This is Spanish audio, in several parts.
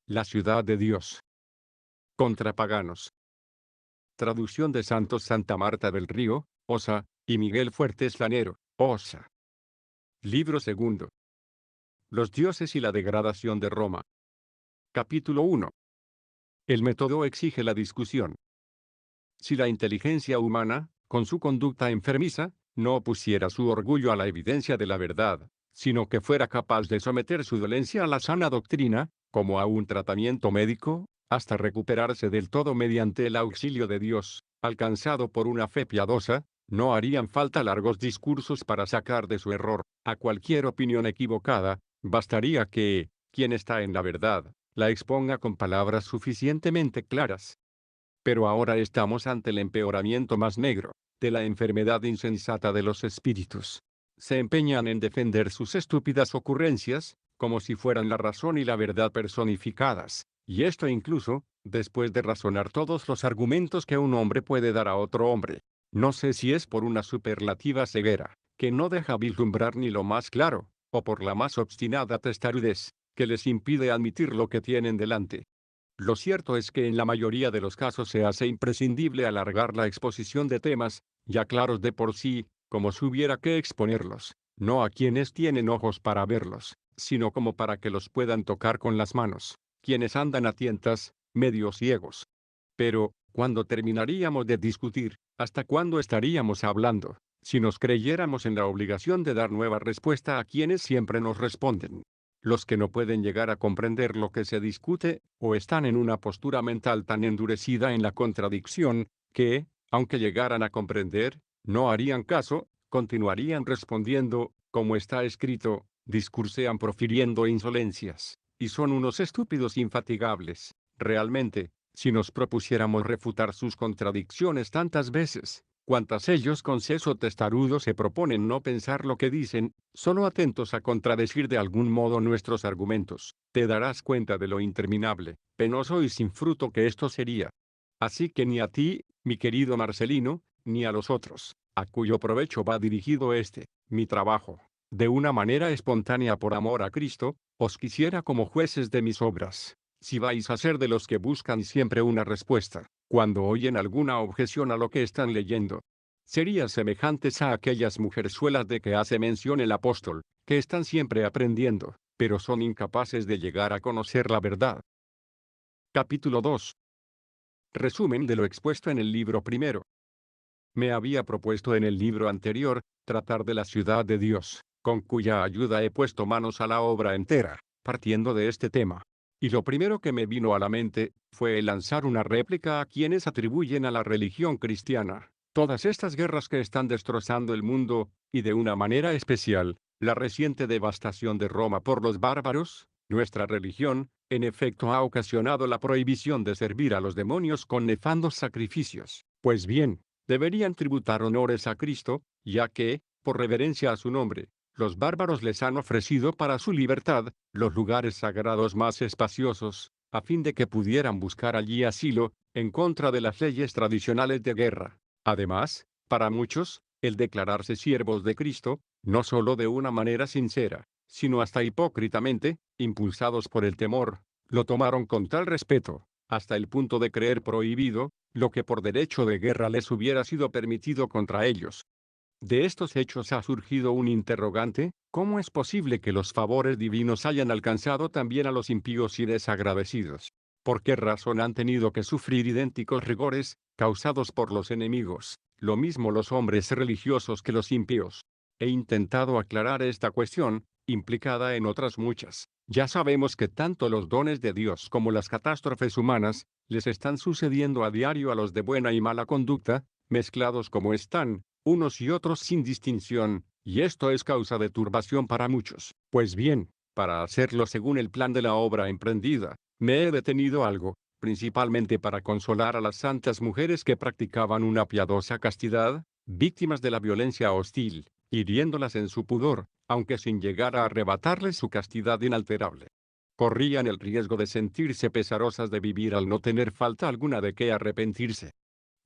La ciudad de Dios. Contra paganos. Traducción de Santos Santa Marta del Río, Osa, y Miguel Fuertes Lanero, Osa. Libro segundo. Los dioses y la degradación de Roma. Capítulo 1. El método exige la discusión. Si la inteligencia humana, con su conducta enfermiza, no opusiera su orgullo a la evidencia de la verdad, sino que fuera capaz de someter su dolencia a la sana doctrina, como a un tratamiento médico, hasta recuperarse del todo mediante el auxilio de Dios, alcanzado por una fe piadosa, no harían falta largos discursos para sacar de su error a cualquier opinión equivocada, bastaría que, quien está en la verdad, la exponga con palabras suficientemente claras. Pero ahora estamos ante el empeoramiento más negro, de la enfermedad insensata de los espíritus. Se empeñan en defender sus estúpidas ocurrencias, como si fueran la razón y la verdad personificadas, y esto incluso, después de razonar todos los argumentos que un hombre puede dar a otro hombre. No sé si es por una superlativa ceguera, que no deja vislumbrar ni lo más claro, o por la más obstinada testarudez, que les impide admitir lo que tienen delante. Lo cierto es que en la mayoría de los casos se hace imprescindible alargar la exposición de temas, ya claros de por sí, como si hubiera que exponerlos, no a quienes tienen ojos para verlos, sino como para que los puedan tocar con las manos, quienes andan a tientas, medio ciegos. Pero, ¿cuándo terminaríamos de discutir? ¿Hasta cuándo estaríamos hablando? Si nos creyéramos en la obligación de dar nueva respuesta a quienes siempre nos responden. Los que no pueden llegar a comprender lo que se discute, o están en una postura mental tan endurecida en la contradicción, que, aunque llegaran a comprender, no harían caso, continuarían respondiendo, como está escrito, discursean profiriendo insolencias, y son unos estúpidos infatigables. Realmente, si nos propusiéramos refutar sus contradicciones tantas veces, cuantas ellos con seso testarudo se proponen no pensar lo que dicen, solo atentos a contradecir de algún modo nuestros argumentos, te darás cuenta de lo interminable, penoso y sin fruto que esto sería. Así que ni a ti, mi querido Marcelino, ni a los otros, a cuyo provecho va dirigido mi trabajo, de una manera espontánea por amor a Cristo, os quisiera como jueces de mis obras. Si vais a ser de los que buscan siempre una respuesta, cuando oyen alguna objeción a lo que están leyendo, serían semejantes a aquellas mujerzuelas de que hace mención el apóstol, que están siempre aprendiendo, pero son incapaces de llegar a conocer la verdad. Capítulo 2. Resumen de lo expuesto en el libro primero. Me había propuesto en el libro anterior, tratar de la ciudad de Dios, con cuya ayuda he puesto manos a la obra entera, partiendo de este tema. Y lo primero que me vino a la mente, fue lanzar una réplica a quienes atribuyen a la religión cristiana todas estas guerras que están destrozando el mundo, y de una manera especial, la reciente devastación de Roma por los bárbaros. Nuestra religión, en efecto, ha ocasionado la prohibición de servir a los demonios con nefandos sacrificios. Pues bien, deberían tributar honores a Cristo, ya que, por reverencia a su nombre, los bárbaros les han ofrecido para su libertad los lugares sagrados más espaciosos, a fin de que pudieran buscar allí asilo, en contra de las leyes tradicionales de guerra. Además, para muchos, el declararse siervos de Cristo, no solo de una manera sincera, sino hasta hipócritamente, impulsados por el temor, lo tomaron con tal respeto, hasta el punto de creer prohibido, lo que por derecho de guerra les hubiera sido permitido contra ellos. De estos hechos ha surgido un interrogante: ¿cómo es posible que los favores divinos hayan alcanzado también a los impíos y desagradecidos? ¿Por qué razón han tenido que sufrir idénticos rigores, causados por los enemigos, lo mismo los hombres religiosos que los impíos? He intentado aclarar esta cuestión, implicada en otras muchas. Ya sabemos que tanto los dones de Dios como las catástrofes humanas, les están sucediendo a diario a los de buena y mala conducta, mezclados como están, unos y otros sin distinción, y esto es causa de turbación para muchos. Pues bien, para hacerlo según el plan de la obra emprendida, me he detenido algo, principalmente para consolar a las santas mujeres que practicaban una piadosa castidad, víctimas de la violencia hostil, hiriéndolas en su pudor, aunque sin llegar a arrebatarles su castidad inalterable. Corrían el riesgo de sentirse pesarosas de vivir al no tener falta alguna de qué arrepentirse.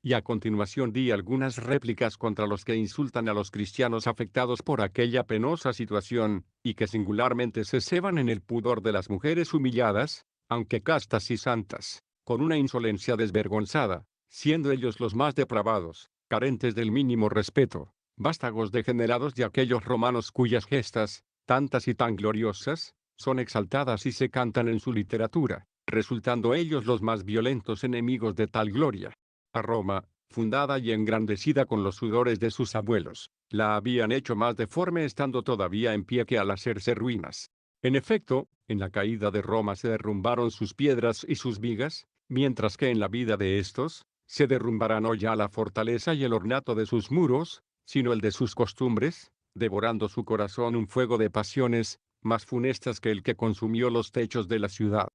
Y a continuación di algunas réplicas contra los que insultan a los cristianos afectados por aquella penosa situación, y que singularmente se ceban en el pudor de las mujeres humilladas, aunque castas y santas, con una insolencia desvergonzada, siendo ellos los más depravados, carentes del mínimo respeto, vástagos degenerados de aquellos romanos cuyas gestas, tantas y tan gloriosas, son exaltadas y se cantan en su literatura, resultando ellos los más violentos enemigos de tal gloria. A Roma, fundada y engrandecida con los sudores de sus abuelos, la habían hecho más deforme estando todavía en pie que al hacerse ruinas. En efecto, en la caída de Roma se derrumbaron sus piedras y sus vigas, mientras que en la vida de estos, se derrumbará no ya la fortaleza y el ornato de sus muros, sino el de sus costumbres, devorando su corazón un fuego de pasiones, más funestas que el que consumió los techos de la ciudad.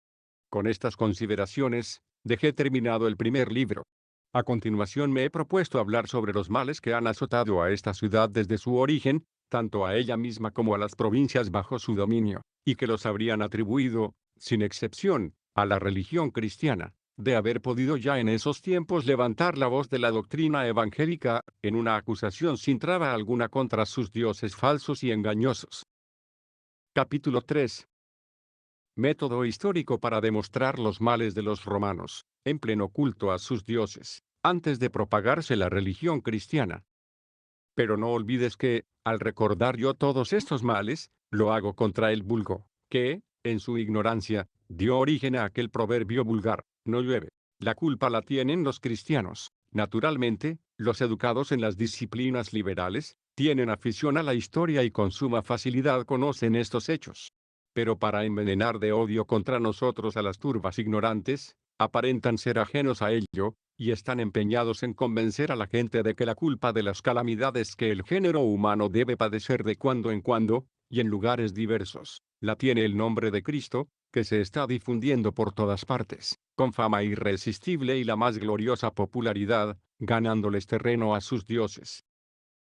Con estas consideraciones, dejé terminado el primer libro. A continuación me he propuesto hablar sobre los males que han azotado a esta ciudad desde su origen, tanto a ella misma como a las provincias bajo su dominio, y que los habrían atribuido, sin excepción, a la religión cristiana, de haber podido ya en esos tiempos levantar la voz de la doctrina evangélica, en una acusación sin traba alguna contra sus dioses falsos y engañosos. Capítulo 3. Método histórico para demostrar los males de los romanos, en pleno culto a sus dioses, antes de propagarse la religión cristiana. Pero no olvides que, al recordar yo todos estos males, lo hago contra el vulgo, que, en su ignorancia, dio origen a aquel proverbio vulgar: no llueve. La culpa la tienen los cristianos. Naturalmente, los educados en las disciplinas liberales, tienen afición a la historia y con suma facilidad conocen estos hechos. Pero para envenenar de odio contra nosotros a las turbas ignorantes, aparentan ser ajenos a ello, y están empeñados en convencer a la gente de que la culpa de las calamidades que el género humano debe padecer de cuando en cuando, y en lugares diversos, la tiene el nombre de Cristo, que se está difundiendo por todas partes, con fama irresistible y la más gloriosa popularidad, ganándoles terreno a sus dioses.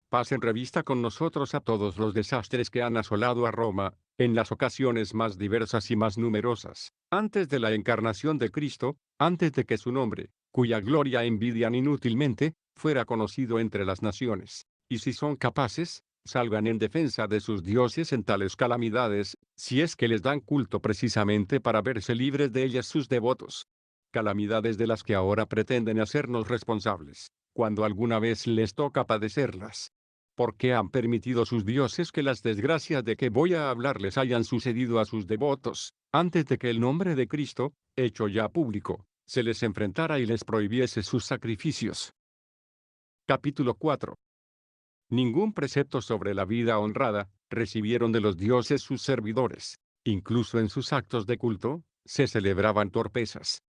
Pasen revista con nosotros a todos los desastres que han asolado a Roma, en las ocasiones más diversas y más numerosas, antes de la encarnación de Cristo, antes de que su nombre, cuya gloria envidian inútilmente, fuera conocido entre las naciones. Y si son capaces, salgan en defensa de sus dioses en tales calamidades, si es que les dan culto precisamente para verse libres de ellas sus devotos. Calamidades de las que ahora pretenden hacernos responsables, cuando alguna vez les toca padecerlas. ¿Por qué han permitido sus dioses que las desgracias de que voy a hablarles hayan sucedido a sus devotos, antes de que el nombre de Cristo, hecho ya público, se les enfrentara y les prohibiese sus sacrificios? Capítulo 4. Ningún precepto sobre la vida honrada recibieron de los dioses sus servidores. Incluso en sus actos de culto, se celebraban torpezas.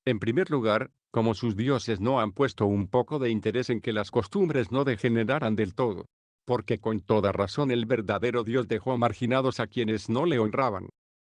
En primer lugar, como sus dioses no han puesto un poco de interés en que las costumbres no degeneraran del todo, porque con toda razón el verdadero Dios dejó marginados a quienes no le honraban.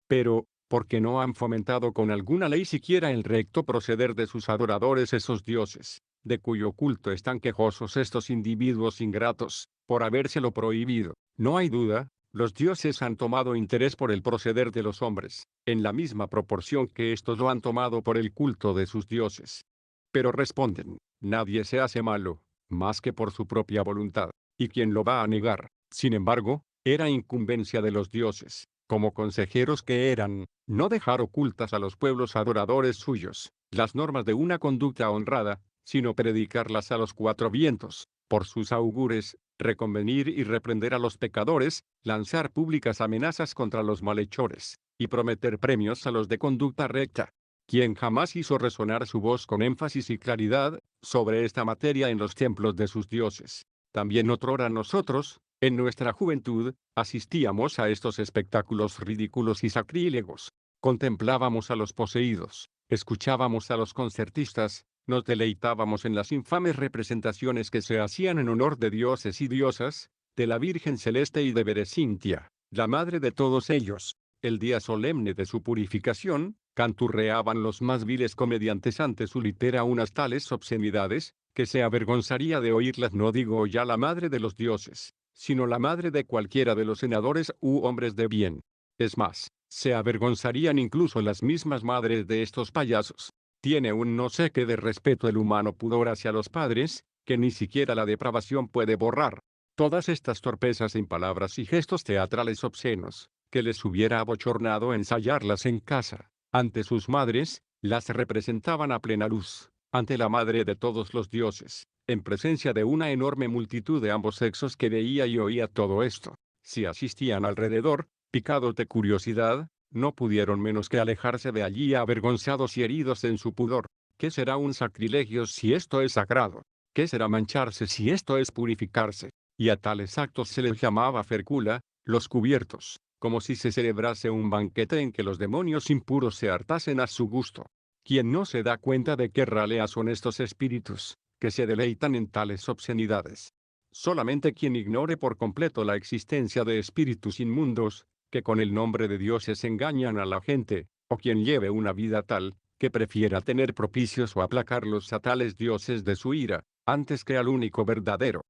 Pero, porque no han fomentado con alguna ley siquiera el recto proceder de sus adoradores esos dioses, de cuyo culto están quejosos estos individuos ingratos, por habérselo prohibido. No hay duda, los dioses han tomado interés por el proceder de los hombres, en la misma proporción que éstos lo han tomado por el culto de sus dioses. Pero responden, nadie se hace malo, más que por su propia voluntad, y quién lo va a negar. Sin embargo, era incumbencia de los dioses, como consejeros que eran, no dejar ocultas a los pueblos adoradores suyos las normas de una conducta honrada, sino predicarlas a los cuatro vientos, por sus augures, reconvenir y reprender a los pecadores, lanzar públicas amenazas contra los malhechores, y prometer premios a los de conducta recta. Quien jamás hizo resonar su voz con énfasis y claridad sobre esta materia en los templos de sus dioses. También otrora nosotros, en nuestra juventud, asistíamos a estos espectáculos ridículos y sacrílegos. Contemplábamos a los poseídos, escuchábamos a los concertistas, nos deleitábamos en las infames representaciones que se hacían en honor de dioses y diosas, de la Virgen Celeste y de Berecintia, la madre de todos ellos. El día solemne de su purificación, canturreaban los más viles comediantes ante su litera unas tales obscenidades, que se avergonzaría de oírlas, no digo ya la madre de los dioses, sino la madre de cualquiera de los senadores u hombres de bien. Es más, se avergonzarían incluso las mismas madres de estos payasos. Tiene un no sé qué de respeto el humano pudor hacia los padres, que ni siquiera la depravación puede borrar. Todas estas torpezas en palabras y gestos teatrales obscenos, que les hubiera abochornado ensayarlas en casa, Ante sus madres, las representaban a plena luz, ante la madre de todos los dioses, en presencia de una enorme multitud de ambos sexos que veía y oía todo esto. Si asistían alrededor, picados de curiosidad, no pudieron menos que alejarse de allí avergonzados y heridos en su pudor. ¿Qué será un sacrilegio si esto es sagrado? ¿Qué será mancharse si esto es purificarse? Y a tales actos se les llamaba fercula, los cubiertos, como si se celebrase un banquete en que los demonios impuros se hartasen a su gusto. Quien no se da cuenta de qué ralea son estos espíritus, que se deleitan en tales obscenidades. Solamente quien ignore por completo la existencia de espíritus inmundos, que con el nombre de dioses engañan a la gente, o quien lleve una vida tal, que prefiera tener propicios o aplacarlos a tales dioses de su ira, antes que al único verdadero.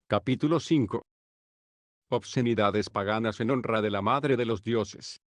Capítulo 5. Obscenidades paganas en honra de la madre de los dioses.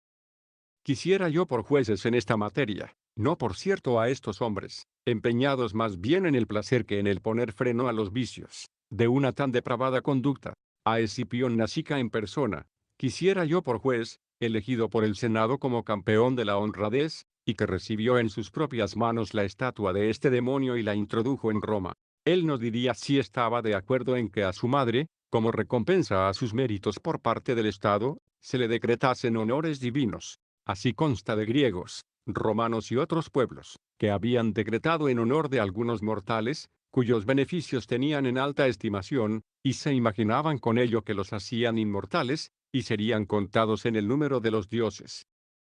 Quisiera yo por jueces en esta materia, no por cierto a estos hombres, empeñados más bien en el placer que en el poner freno a los vicios, de una tan depravada conducta, a Escipión Nasica en persona, quisiera yo por juez, elegido por el Senado como campeón de la honradez, y que recibió en sus propias manos la estatua de este demonio y la introdujo en Roma. Él nos diría si estaba de acuerdo en que a su madre, como recompensa a sus méritos por parte del Estado, se le decretasen honores divinos. Así consta de griegos, romanos y otros pueblos, que habían decretado en honor de algunos mortales, cuyos beneficios tenían en alta estimación, y se imaginaban con ello que los hacían inmortales, y serían contados en el número de los dioses.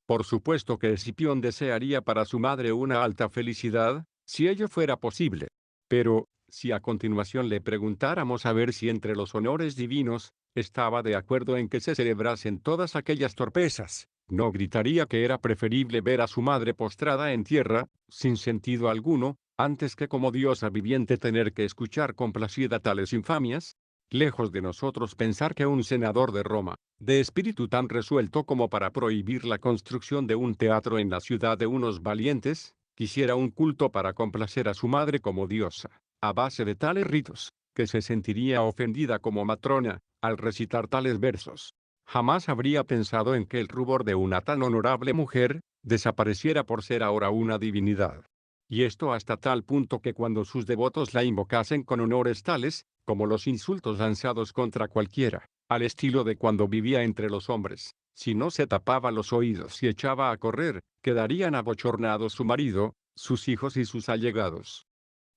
Por supuesto que Escipión desearía para su madre una alta felicidad, si ello fuera posible. Pero, si a continuación le preguntáramos a ver si entre los honores divinos, estaba de acuerdo en que se celebrasen todas aquellas torpezas, no gritaría que era preferible ver a su madre postrada en tierra, sin sentido alguno, antes que como diosa viviente tener que escuchar complacida tales infamias. Lejos de nosotros pensar que un senador de Roma, de espíritu tan resuelto como para prohibir la construcción de un teatro en la ciudad de unos valientes, quisiera un culto para complacer a su madre como diosa, a base de tales ritos, que se sentiría ofendida como matrona, al recitar tales versos. Jamás habría pensado en que el rubor de una tan honorable mujer, desapareciera por ser ahora una divinidad. Y esto hasta tal punto que cuando sus devotos la invocasen con honores tales, como los insultos lanzados contra cualquiera, al estilo de cuando vivía entre los hombres, si no se tapaba los oídos y echaba a correr, quedarían abochornados su marido, sus hijos y sus allegados.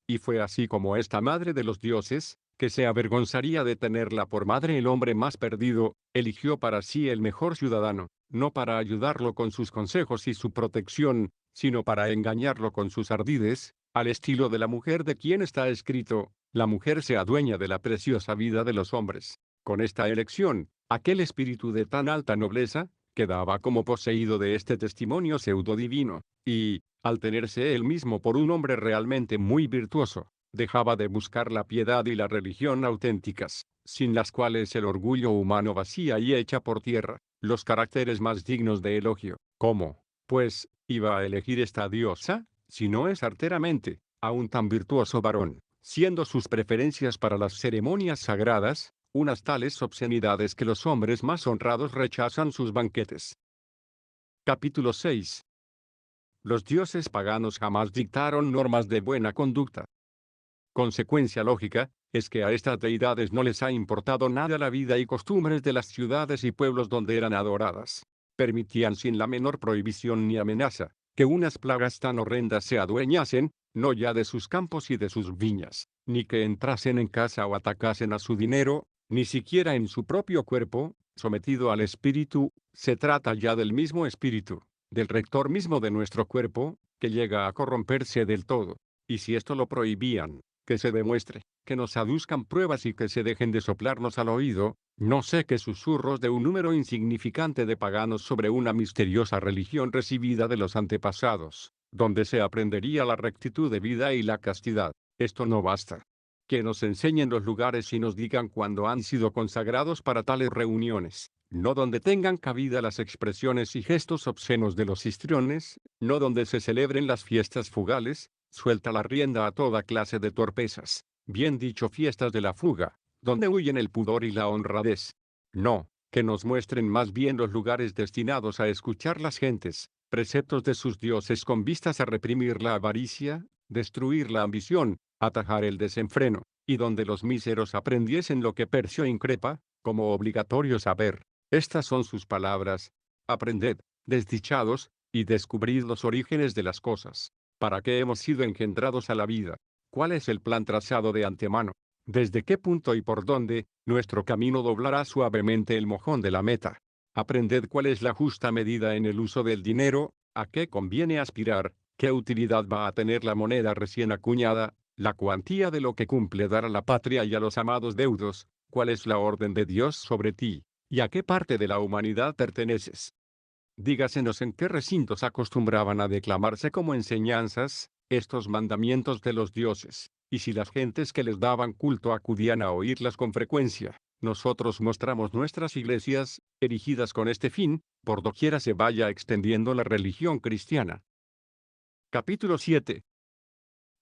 Y fue así como esta madre de los dioses, que se avergonzaría de tenerla por madre el hombre más perdido, eligió para sí el mejor ciudadano, no para ayudarlo con sus consejos y su protección, sino para engañarlo con sus ardides, al estilo de la mujer de quien está escrito, la mujer se adueña de la preciosa vida de los hombres. Con esta elección, aquel espíritu de tan alta nobleza, quedaba como poseído de este testimonio pseudo-divino, y, al tenerse él mismo por un hombre realmente muy virtuoso, dejaba de buscar la piedad y la religión auténticas, sin las cuales el orgullo humano vacía y echa por tierra los caracteres más dignos de elogio. ¿Cómo, pues, iba a elegir esta diosa, si no es arteramente, a un tan virtuoso varón, siendo sus preferencias para las ceremonias sagradas, unas tales obscenidades que los hombres más honrados rechazan sus banquetes? Capítulo 6. Los dioses paganos jamás dictaron normas de buena conducta. Consecuencia lógica, es que a estas deidades no les ha importado nada la vida y costumbres de las ciudades y pueblos donde eran adoradas. Permitían sin la menor prohibición ni amenaza, que unas plagas tan horrendas se adueñasen, no ya de sus campos y de sus viñas, ni que entrasen en casa o atacasen a su dinero, ni siquiera en su propio cuerpo, sometido al espíritu. Se trata ya del mismo espíritu, del rector mismo de nuestro cuerpo, que llega a corromperse del todo. Y si esto lo prohibían, que se demuestre, que nos aduzcan pruebas y que se dejen de soplarnos al oído, no sé qué susurros de un número insignificante de paganos sobre una misteriosa religión recibida de los antepasados, donde se aprendería la rectitud de vida y la castidad. Esto no basta. Que nos enseñen los lugares y nos digan cuándo han sido consagrados para tales reuniones, no donde tengan cabida las expresiones y gestos obscenos de los histriones, no donde se celebren las fiestas fugales, suelta la rienda a toda clase de torpezas, bien dicho fiestas de la fuga, donde huyen el pudor y la honradez. No, que nos muestren más bien los lugares destinados a escuchar las gentes, preceptos de sus dioses con vistas a reprimir la avaricia, destruir la ambición, atajar el desenfreno, y donde los míseros aprendiesen lo que Percio increpa, como obligatorio saber. Estas son sus palabras: aprended, desdichados, y descubrid los orígenes de las cosas. ¿Para qué hemos sido engendrados a la vida? ¿Cuál es el plan trazado de antemano? ¿Desde qué punto y por dónde nuestro camino doblará suavemente el mojón de la meta? Aprended cuál es la justa medida en el uso del dinero, a qué conviene aspirar, qué utilidad va a tener la moneda recién acuñada, la cuantía de lo que cumple dar a la patria y a los amados deudos, cuál es la orden de Dios sobre ti, y a qué parte de la humanidad perteneces. Dígasenos en qué recintos acostumbraban a declamarse como enseñanzas estos mandamientos de los dioses, y si las gentes que les daban culto acudían a oírlas con frecuencia. Nosotros mostramos nuestras iglesias, erigidas con este fin, por doquiera se vaya extendiendo la religión cristiana. Capítulo 7.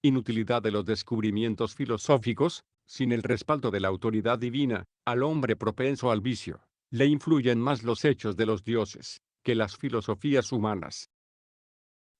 Inutilidad de los descubrimientos filosóficos. Sin el respaldo de la autoridad divina, al hombre propenso al vicio, le influyen más los hechos de los dioses que las filosofías humanas.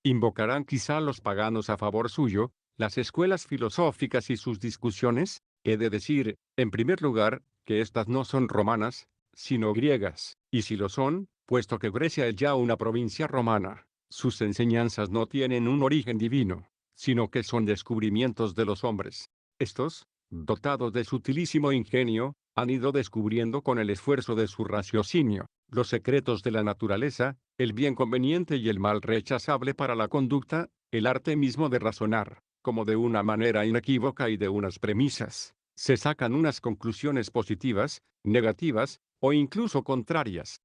¿Invocarán quizá los paganos a favor suyo las escuelas filosóficas y sus discusiones? He de decir, en primer lugar, que estas no son romanas, sino griegas, y si lo son, puesto que Grecia es ya una provincia romana, sus enseñanzas no tienen un origen divino, sino que son descubrimientos de los hombres. Estos, dotados de sutilísimo ingenio, han ido descubriendo con el esfuerzo de su raciocinio los secretos de la naturaleza, el bien conveniente y el mal rechazable para la conducta, el arte mismo de razonar, como de una manera inequívoca y de unas premisas se sacan unas conclusiones positivas, negativas, o incluso contrarias.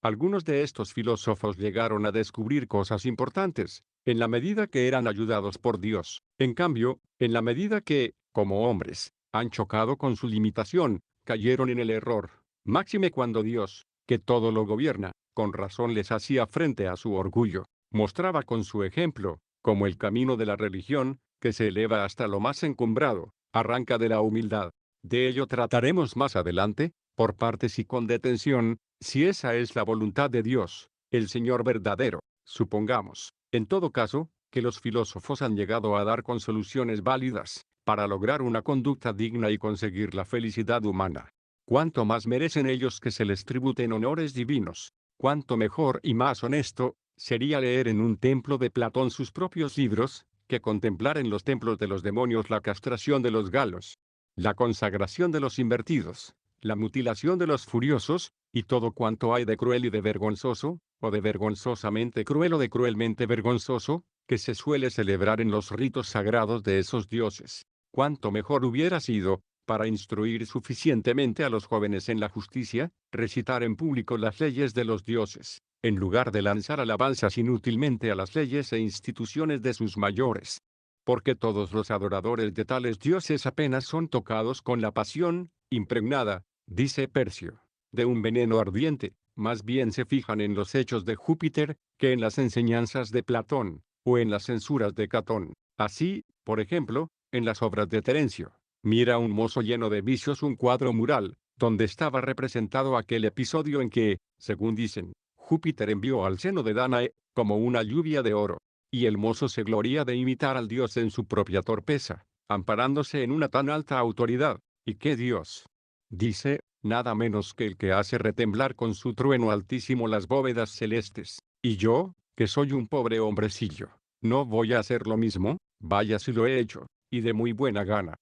Algunos de estos filósofos llegaron a descubrir cosas importantes, en la medida que eran ayudados por Dios. En cambio, en la medida que, como hombres, han chocado con su limitación, cayeron en el error. Máxime cuando Dios, que todo lo gobierna, con razón les hacía frente a su orgullo, mostraba con su ejemplo, como el camino de la religión, que se eleva hasta lo más encumbrado, arranca de la humildad. De ello trataremos más adelante, por partes y con detención, si esa es la voluntad de Dios, el Señor verdadero. Supongamos, en todo caso, que los filósofos han llegado a dar con soluciones válidas, para lograr una conducta digna y conseguir la felicidad humana. Cuánto más merecen ellos que se les tributen honores divinos, cuánto mejor y más honesto sería leer en un templo de Platón sus propios libros, que contemplar en los templos de los demonios la castración de los galos, la consagración de los invertidos, la mutilación de los furiosos, y todo cuanto hay de cruel y de vergonzoso, o de vergonzosamente cruel o de cruelmente vergonzoso, que se suele celebrar en los ritos sagrados de esos dioses. Cuánto mejor hubiera sido, para instruir suficientemente a los jóvenes en la justicia, recitar en público las leyes de los dioses, en lugar de lanzar alabanzas inútilmente a las leyes e instituciones de sus mayores. Porque todos los adoradores de tales dioses apenas son tocados con la pasión, impregnada, dice Percio, de un veneno ardiente, más bien se fijan en los hechos de Júpiter, que en las enseñanzas de Platón, o en las censuras de Catón. Así, por ejemplo, en las obras de Terencio, mira un mozo lleno de vicios un cuadro mural, donde estaba representado aquel episodio en que, según dicen, Júpiter envió al seno de Danae, como una lluvia de oro, y el mozo se gloría de imitar al dios en su propia torpeza, amparándose en una tan alta autoridad. ¿Y qué Dios? Dice, nada menos que el que hace retemblar con su trueno altísimo las bóvedas celestes. Y yo, que soy un pobre hombrecillo, ¿no voy a hacer lo mismo? Vaya si lo he hecho, y de muy buena gana.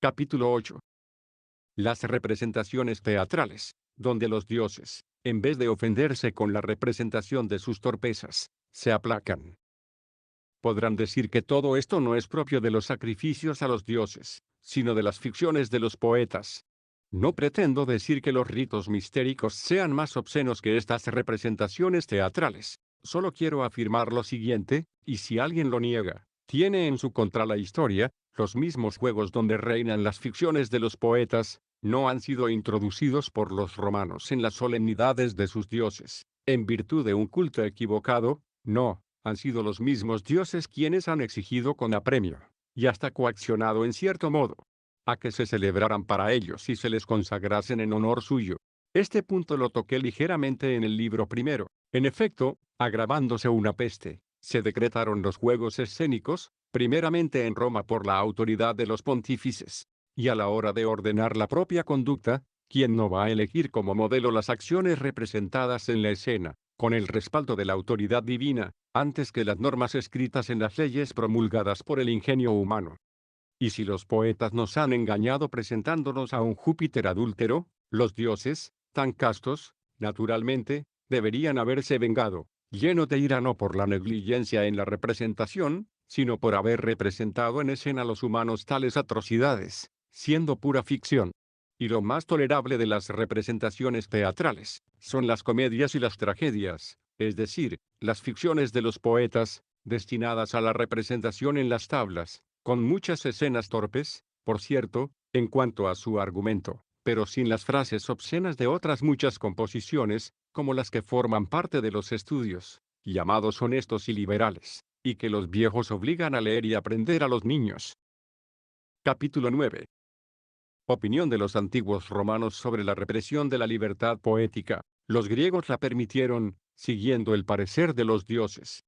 Capítulo 8. Las representaciones teatrales, donde los dioses, en vez de ofenderse con la representación de sus torpezas, se aplacan. Podrán decir que todo esto no es propio de los sacrificios a los dioses, sino de las ficciones de los poetas. No pretendo decir que los ritos mistéricos sean más obscenos que estas representaciones teatrales. Solo quiero afirmar lo siguiente, y si alguien lo niega, tiene en su contra la historia. Los mismos juegos donde reinan las ficciones de los poetas, no han sido introducidos por los romanos en las solemnidades de sus dioses, en virtud de un culto equivocado. No, han sido los mismos dioses quienes han exigido con apremio, y hasta coaccionado en cierto modo, a que se celebraran para ellos y se les consagrasen en honor suyo. Este punto lo toqué ligeramente en el libro primero, En efecto, agravándose una peste, se decretaron los juegos escénicos, primeramente en Roma por la autoridad de los pontífices. Y a la hora de ordenar la propia conducta, ¿quién no va a elegir como modelo las acciones representadas en la escena, con el respaldo de la autoridad divina, antes que las normas escritas en las leyes promulgadas por el ingenio humano? Y si los poetas nos han engañado presentándonos a un Júpiter adúltero, los dioses, tan castos, naturalmente, deberían haberse vengado, llenos de ira no por la negligencia en la representación, sino por haber representado en escena a los humanos tales atrocidades, siendo pura ficción. Y lo más tolerable de las representaciones teatrales, son las comedias y las tragedias, es decir, las ficciones de los poetas, destinadas a la representación en las tablas, con muchas escenas torpes, por cierto, en cuanto a su argumento, pero sin las frases obscenas de otras muchas composiciones, como las que forman parte de los estudios, llamados honestos y liberales, y que los viejos obligan a leer y aprender a los niños. Capítulo 9. Opinión de los antiguos romanos sobre la represión de la libertad poética. Los griegos la permitieron, siguiendo el parecer de los dioses.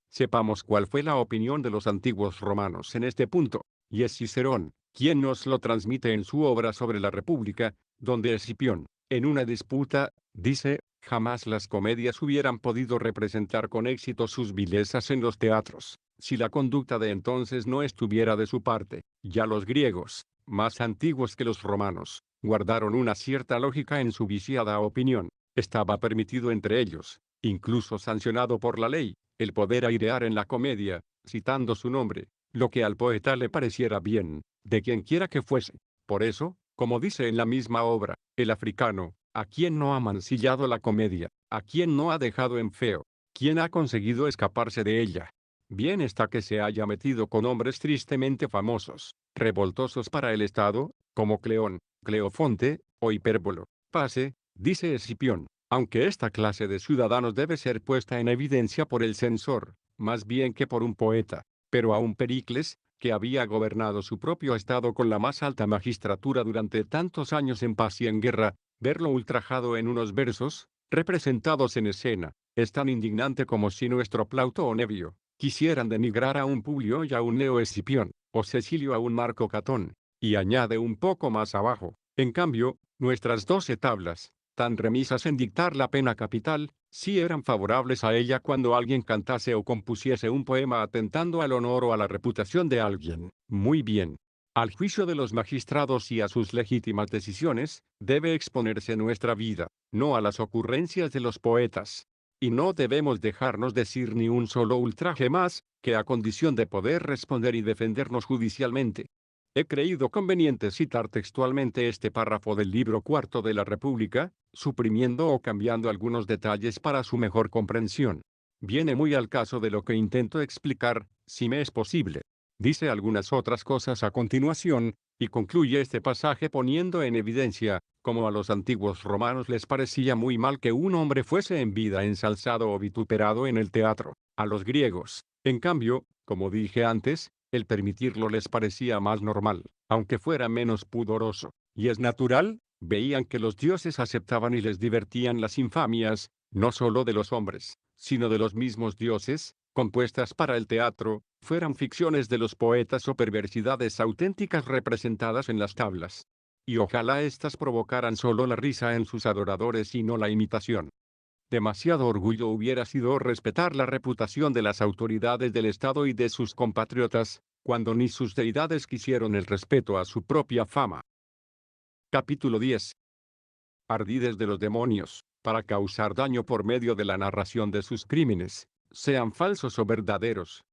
Sepamos cuál fue la opinión de los antiguos romanos en este punto, y es Cicerón, quien nos lo transmite en su obra sobre la República, donde Escipión, en una disputa, dice: jamás las comedias hubieran podido representar con éxito sus vilezas en los teatros, si la conducta de entonces no estuviera de su parte. Ya los griegos, más antiguos que los romanos, guardaron una cierta lógica en su viciada opinión. Estaba permitido entre ellos, incluso sancionado por la ley, el poder airear en la comedia, citando su nombre, lo que al poeta le pareciera bien, de quien quiera que fuese. Por eso, como dice en la misma obra, el africano, ¿a quién no ha mancillado la comedia? ¿A quién no ha dejado en feo? ¿Quién ha conseguido escaparse de ella? Bien está que se haya metido con hombres tristemente famosos, revoltosos para el Estado, como Cleón, Cleofonte, o Hipérbolo. Pase, dice Escipión, aunque esta clase de ciudadanos debe ser puesta en evidencia por el censor, más bien que por un poeta. Pero aún Pericles, que había gobernado su propio estado con la más alta magistratura durante tantos años en paz y en guerra, verlo ultrajado en unos versos, representados en escena, es tan indignante como si nuestro Plauto o Nevio quisieran denigrar a un Publio y a un Leo Escipión, o Cecilio a un Marco Catón. Y añade un poco más abajo: en cambio, nuestras 12 tablas, tan remisas en dictar la pena capital, sí eran favorables a ella cuando alguien cantase o compusiese un poema atentando al honor o a la reputación de alguien. Muy bien. Al juicio de los magistrados y a sus legítimas decisiones, debe exponerse nuestra vida, no a las ocurrencias de los poetas. Y no debemos dejarnos decir ni un solo ultraje más, que a condición de poder responder y defendernos judicialmente. He creído conveniente citar textualmente este párrafo del libro cuarto de la República, suprimiendo o cambiando algunos detalles para su mejor comprensión. Viene muy al caso de lo que intento explicar, si me es posible. Dice algunas otras cosas a continuación, y concluye este pasaje poniendo en evidencia, como a los antiguos romanos les parecía muy mal que un hombre fuese en vida ensalzado o vituperado en el teatro. A los griegos, en cambio, como dije antes, el permitirlo les parecía más normal, aunque fuera menos pudoroso. Y es natural, veían que los dioses aceptaban y les divertían las infamias, no solo de los hombres, sino de los mismos dioses, compuestas para el teatro, fueran ficciones de los poetas o perversidades auténticas representadas en las tablas. Y ojalá éstas provocaran solo la risa en sus adoradores y no la imitación. Demasiado orgullo hubiera sido respetar la reputación de las autoridades del Estado y de sus compatriotas, cuando ni sus deidades quisieron el respeto a su propia fama. Capítulo 10. Ardides de los demonios, para causar daño por medio de la narración de sus crímenes, sean falsos o verdaderos.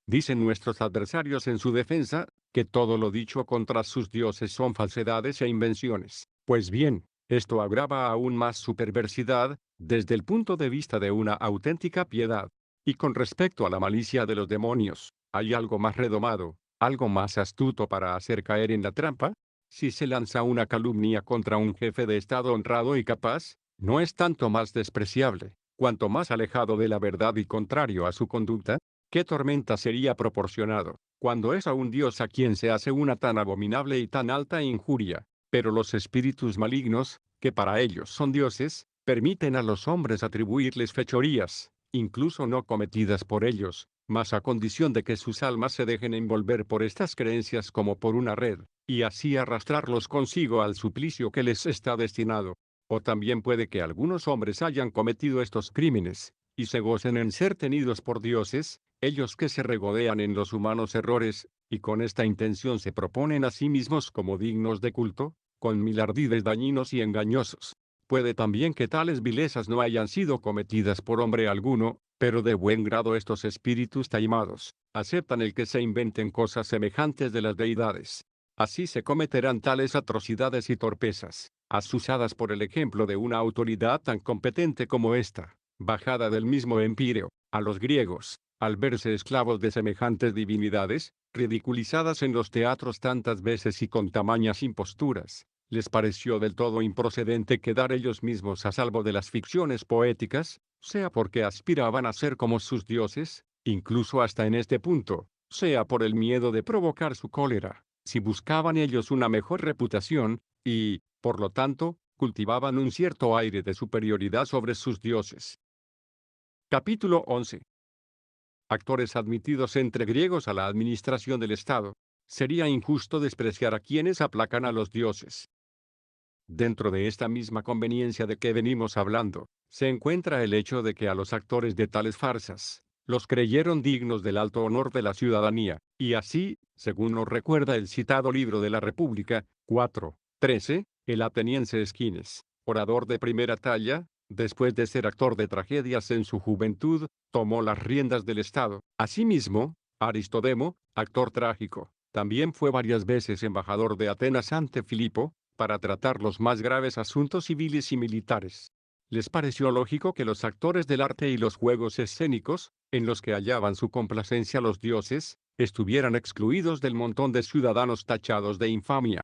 Dicen nuestros adversarios en su defensa, que todo lo dicho contra sus dioses son falsedades e invenciones. Pues bien, esto agrava aún más su perversidad, desde el punto de vista de una auténtica piedad. Y con respecto a la malicia de los demonios, ¿hay algo más redomado, algo más astuto para hacer caer en la trampa? Si se lanza una calumnia contra un jefe de Estado honrado y capaz, no es tanto más despreciable, cuanto más alejado de la verdad y contrario a su conducta. ¿Qué tormenta sería proporcionado, cuando es a un Dios a quien se hace una tan abominable y tan alta injuria? Pero los espíritus malignos, que para ellos son dioses, permiten a los hombres atribuirles fechorías, incluso no cometidas por ellos, mas a condición de que sus almas se dejen envolver por estas creencias como por una red, y así arrastrarlos consigo al suplicio que les está destinado. O también puede que algunos hombres hayan cometido estos crímenes, y se gocen en ser tenidos por dioses, ellos que se regodean en los humanos errores, y con esta intención se proponen a sí mismos como dignos de culto, con mil ardides dañinos y engañosos. Puede también que tales vilezas no hayan sido cometidas por hombre alguno, pero de buen grado estos espíritus taimados, aceptan el que se inventen cosas semejantes de las deidades. Así se cometerán tales atrocidades y torpezas, asusadas por el ejemplo de una autoridad tan competente como esta, bajada del mismo empíreo, a los griegos, al verse esclavos de semejantes divinidades, ridiculizadas en los teatros tantas veces y con tamañas imposturas, les pareció del todo improcedente quedar ellos mismos a salvo de las ficciones poéticas, sea porque aspiraban a ser como sus dioses, incluso hasta en este punto, sea por el miedo de provocar su cólera, si buscaban ellos una mejor reputación, y, por lo tanto, cultivaban un cierto aire de superioridad sobre sus dioses. Capítulo 11. Actores admitidos entre griegos a la administración del Estado. Sería injusto despreciar a quienes aplacan a los dioses. Dentro de esta misma conveniencia de que venimos hablando, se encuentra el hecho de que a los actores de tales farsas, los creyeron dignos del alto honor de la ciudadanía, y así, según nos recuerda el citado libro de la República, 4:13, el ateniense Esquines, orador de primera talla, después de ser actor de tragedias en su juventud, tomó las riendas del Estado. Asimismo, Aristodemo, actor trágico, también fue varias veces embajador de Atenas ante Filipo, para tratar los más graves asuntos civiles y militares. Les pareció lógico que los actores del arte y los juegos escénicos, en los que hallaban su complacencia los dioses, estuvieran excluidos del montón de ciudadanos tachados de infamia.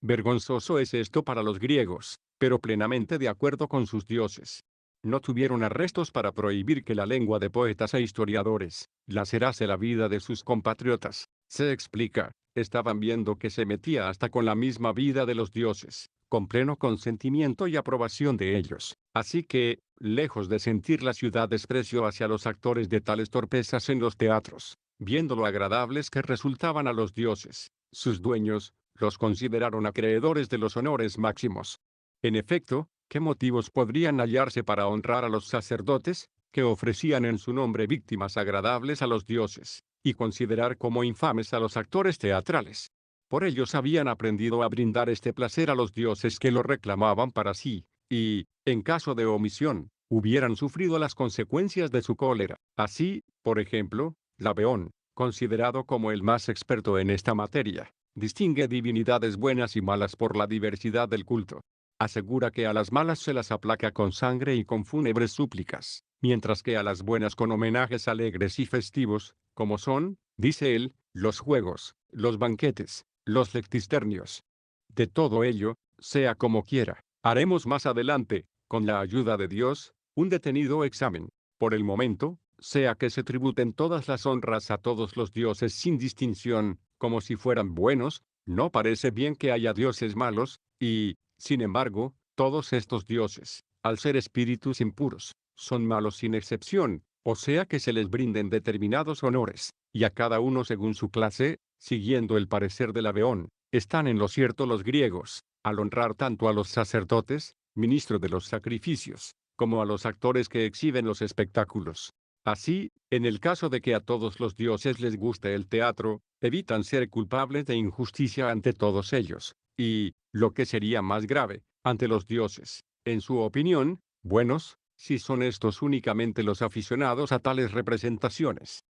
Vergonzoso es esto para los griegos, pero plenamente de acuerdo con sus dioses. No tuvieron arrestos para prohibir que la lengua de poetas e historiadores lacerase la vida de sus compatriotas. Se explica, estaban viendo que se metía hasta con la misma vida de los dioses, con pleno consentimiento y aprobación de ellos. Así que, lejos de sentir la ciudad desprecio hacia los actores de tales torpezas en los teatros, viendo lo agradables que resultaban a los dioses, sus dueños, los consideraron acreedores de los honores máximos. En efecto, ¿qué motivos podrían hallarse para honrar a los sacerdotes, que ofrecían en su nombre víctimas agradables a los dioses, y considerar como infames a los actores teatrales? Por ellos habían aprendido a brindar este placer a los dioses que lo reclamaban para sí, y, en caso de omisión, hubieran sufrido las consecuencias de su cólera. Así, por ejemplo, Labeón, considerado como el más experto en esta materia, distingue divinidades buenas y malas por la diversidad del culto. Asegura que a las malas se las aplaca con sangre y con fúnebres súplicas, mientras que a las buenas con homenajes alegres y festivos, como son, dice él, los juegos, los banquetes, los lectisternios. De todo ello, sea como quiera, haremos más adelante, con la ayuda de Dios, un detenido examen. Por el momento, sea que se tributen todas las honras a todos los dioses sin distinción, como si fueran buenos, no parece bien que haya dioses malos, y, sin embargo, todos estos dioses, al ser espíritus impuros, son malos sin excepción, o sea que se les brinden determinados honores, y a cada uno según su clase, siguiendo el parecer de Labeón, están en lo cierto los griegos, al honrar tanto a los sacerdotes, ministro de los sacrificios, como a los actores que exhiben los espectáculos. Así, en el caso de que a todos los dioses les guste el teatro, evitan ser culpables de injusticia ante todos ellos, y, lo que sería más grave, ante los dioses, en su opinión, buenos, si son estos únicamente los aficionados a tales representaciones.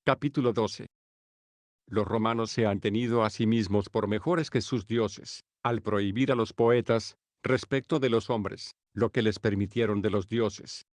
Capítulo 12. Los romanos se han tenido a sí mismos por mejores que sus dioses, al prohibir a los poetas, respecto de los hombres, lo que les permitieron de los dioses.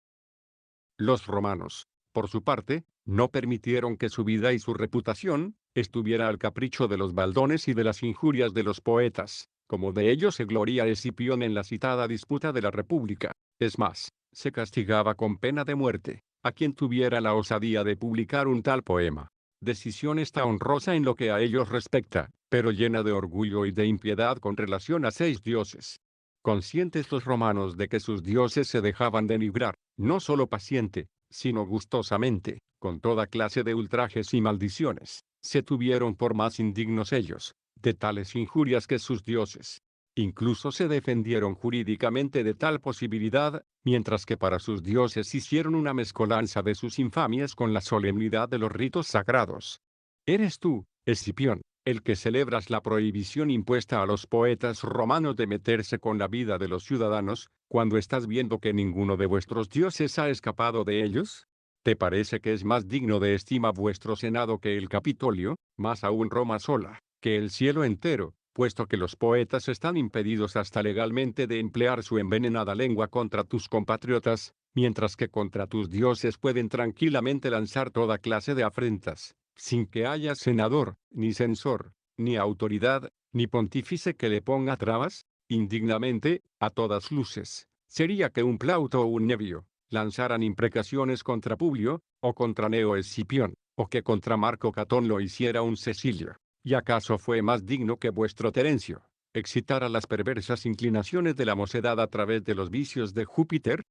Los romanos, por su parte, no permitieron que su vida y su reputación estuviera al capricho de los baldones y de las injurias de los poetas, como de ello se gloria Escipión en la citada disputa de la República. Es más, se castigaba con pena de muerte a quien tuviera la osadía de publicar un tal poema. Decisión esta honrosa en lo que a ellos respecta, pero llena de orgullo y de impiedad con relación a 6 dioses. Conscientes los romanos de que sus dioses se dejaban denigrar, no solo paciente, sino gustosamente, con toda clase de ultrajes y maldiciones, se tuvieron por más indignos ellos, de tales injurias que sus dioses. Incluso se defendieron jurídicamente de tal posibilidad, mientras que para sus dioses hicieron una mezcolanza de sus infamias con la solemnidad de los ritos sagrados. ¿Eres tú, Escipión, el que celebras la prohibición impuesta a los poetas romanos de meterse con la vida de los ciudadanos, cuando estás viendo que ninguno de vuestros dioses ha escapado de ellos? ¿Te parece que es más digno de estima vuestro senado que el Capitolio, más aún Roma sola, que el cielo entero, puesto que los poetas están impedidos hasta legalmente de emplear su envenenada lengua contra tus compatriotas, mientras que contra tus dioses pueden tranquilamente lanzar toda clase de afrentas, sin que haya senador, ni censor, ni autoridad, ni pontífice que le ponga trabas? Indignamente, a todas luces, sería que un Plauto o un Nevio lanzaran imprecaciones contra Publio, o contra Neo Escipión, o que contra Marco Catón lo hiciera un Cecilio. ¿Y acaso fue más digno que vuestro Terencio excitara las perversas inclinaciones de la mocedad a través de los vicios de Júpiter?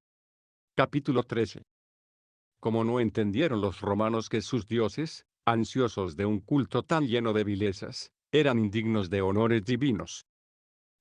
Capítulo 13. Como no entendieron los romanos que sus dioses, ansiosos de un culto tan lleno de vilezas, eran indignos de honores divinos.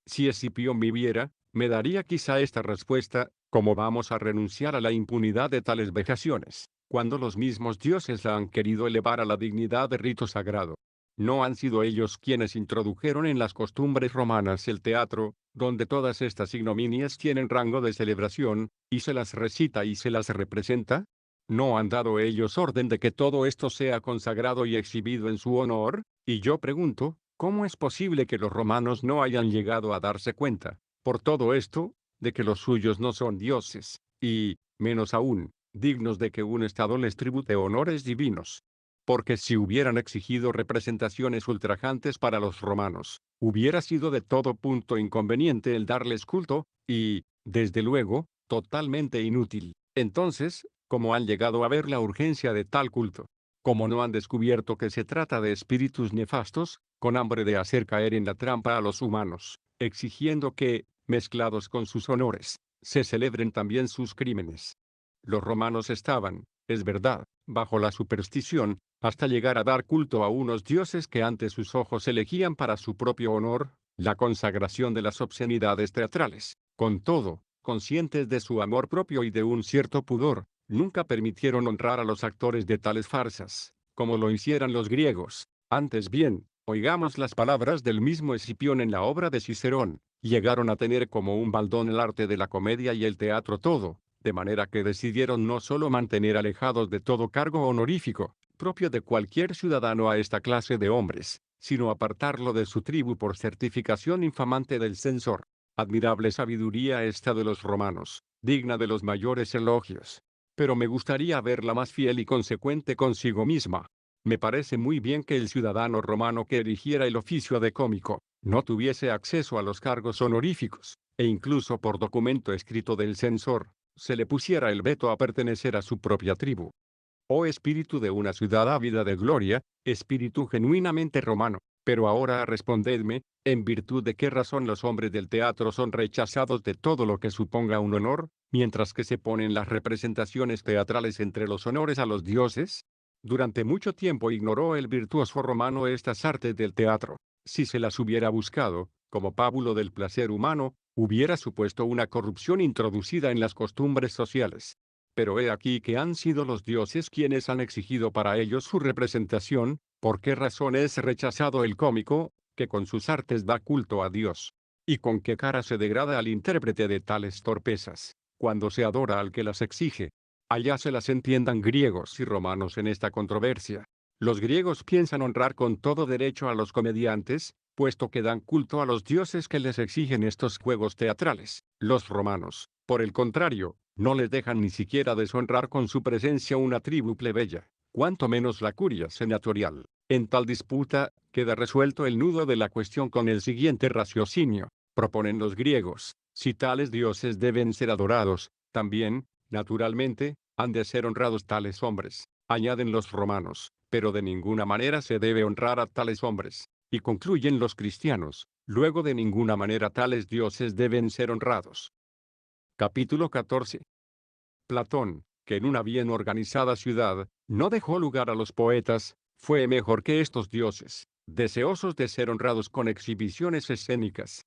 Si Escipión viviera, me daría quizá esta respuesta: ¿cómo vamos a renunciar a la impunidad de tales vejaciones, cuando los mismos dioses la han querido elevar a la dignidad de rito sagrado? ¿No han sido ellos quienes introdujeron en las costumbres romanas el teatro, donde todas estas ignominias tienen rango de celebración, y se las recita y se las representa? ¿No han dado ellos orden de que todo esto sea consagrado y exhibido en su honor? Y yo pregunto, ¿cómo es posible que los romanos no hayan llegado a darse cuenta, por todo esto, de que los suyos no son dioses, y, menos aún, dignos de que un Estado les tribute honores divinos? Porque si hubieran exigido representaciones ultrajantes para los romanos, hubiera sido de todo punto inconveniente el darles culto, y, desde luego, totalmente inútil. Entonces, ¿cómo han llegado a ver la urgencia de tal culto? ¿Cómo no han descubierto que se trata de espíritus nefastos, con hambre de hacer caer en la trampa a los humanos, exigiendo que, mezclados con sus honores, se celebren también sus crímenes? Los romanos estaban, es verdad, bajo la superstición, hasta llegar a dar culto a unos dioses que ante sus ojos elegían para su propio honor, la consagración de las obscenidades teatrales. Con todo, conscientes de su amor propio y de un cierto pudor, nunca permitieron honrar a los actores de tales farsas, como lo hicieran los griegos. Antes bien, oigamos las palabras del mismo Escipión en la obra de Cicerón: llegaron a tener como un baldón el arte de la comedia y el teatro todo, de manera que decidieron no solo mantener alejados de todo cargo honorífico, propio de cualquier ciudadano a esta clase de hombres, sino apartarlo de su tribu por certificación infamante del censor. Admirable sabiduría esta de los romanos, digna de los mayores elogios. Pero me gustaría verla más fiel y consecuente consigo misma. Me parece muy bien que el ciudadano romano que eligiera el oficio de cómico, no tuviese acceso a los cargos honoríficos, e incluso por documento escrito del censor, se le pusiera el veto a pertenecer a su propia tribu. Oh espíritu de una ciudad ávida de gloria, espíritu genuinamente romano, pero ahora respondedme, ¿en virtud de qué razón los hombres del teatro son rechazados de todo lo que suponga un honor, mientras que se ponen las representaciones teatrales entre los honores a los dioses? Durante mucho tiempo ignoró el virtuoso romano estas artes del teatro. Si se las hubiera buscado, como pábulo del placer humano, hubiera supuesto una corrupción introducida en las costumbres sociales. Pero he aquí que han sido los dioses quienes han exigido para ellos su representación. ¿Por qué razón es rechazado el cómico, que con sus artes da culto a Dios? ¿Y con qué cara se degrada al intérprete de tales torpezas, cuando se adora al que las exige? Allá se las entiendan griegos y romanos en esta controversia. Los griegos piensan honrar con todo derecho a los comediantes, puesto que dan culto a los dioses que les exigen estos juegos teatrales. Los romanos, por el contrario, no les dejan ni siquiera deshonrar con su presencia una tribu plebeya, cuanto menos la curia senatorial. En tal disputa, queda resuelto el nudo de la cuestión con el siguiente raciocinio. Proponen los griegos: si tales dioses deben ser adorados, también, naturalmente, han de ser honrados tales hombres. Añaden los romanos: pero de ninguna manera se debe honrar a tales hombres. Y concluyen los cristianos: Luego de ninguna manera tales dioses deben ser honrados. Capítulo 14. Platón, que en una bien organizada ciudad, no dejó lugar a los poetas, fue mejor que estos dioses, deseosos de ser honrados con exhibiciones escénicas.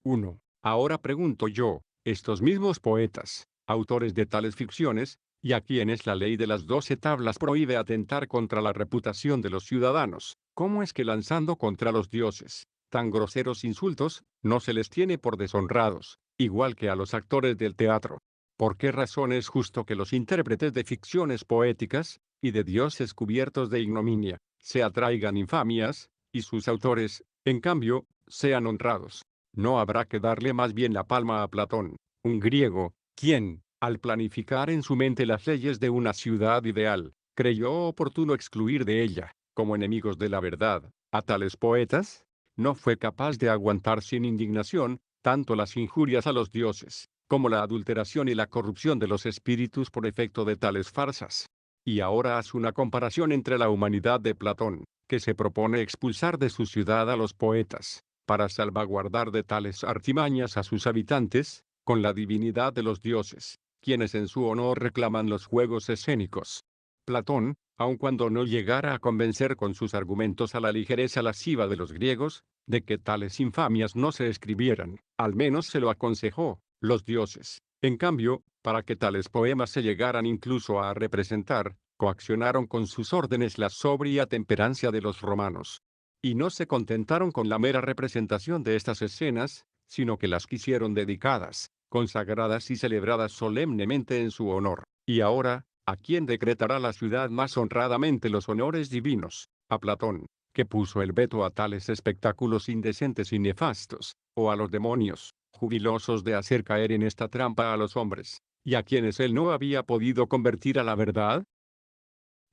1. Ahora pregunto yo, estos mismos poetas, autores de tales ficciones, y a quienes la ley de las 12 tablas prohíbe atentar contra la reputación de los ciudadanos, ¿cómo es que lanzando contra los dioses tan groseros insultos, no se les tiene por deshonrados, igual que a los actores del teatro? ¿Por qué razón es justo que los intérpretes de ficciones poéticas, y de dioses cubiertos de ignominia, se atraigan infamias, y sus autores, en cambio, sean honrados? No habrá que darle más bien la palma a Platón, un griego, quien, al planificar en su mente las leyes de una ciudad ideal, creyó oportuno excluir de ella, como enemigos de la verdad, a tales poetas. No fue capaz de aguantar sin indignación, tanto las injurias a los dioses, como la adulteración y la corrupción de los espíritus por efecto de tales farsas. Y ahora hace una comparación entre la humanidad de Platón, que se propone expulsar de su ciudad a los poetas, para salvaguardar de tales artimañas a sus habitantes, con la divinidad de los dioses, quienes en su honor reclaman los juegos escénicos. Platón, aun cuando no llegara a convencer con sus argumentos a la ligereza lasciva de los griegos, de que tales infamias no se escribieran, al menos se lo aconsejó, los dioses. En cambio, para que tales poemas se llegaran incluso a representar, coaccionaron con sus órdenes la sobria temperancia de los romanos. Y no se contentaron con la mera representación de estas escenas, sino que las quisieron dedicadas, consagradas y celebradas solemnemente en su honor. Y ahora, ¿a quién decretará la ciudad más honradamente los honores divinos? A Platón, que puso el veto a tales espectáculos indecentes y nefastos, o a los demonios, jubilosos de hacer caer en esta trampa a los hombres, y a quienes él no había podido convertir a la verdad?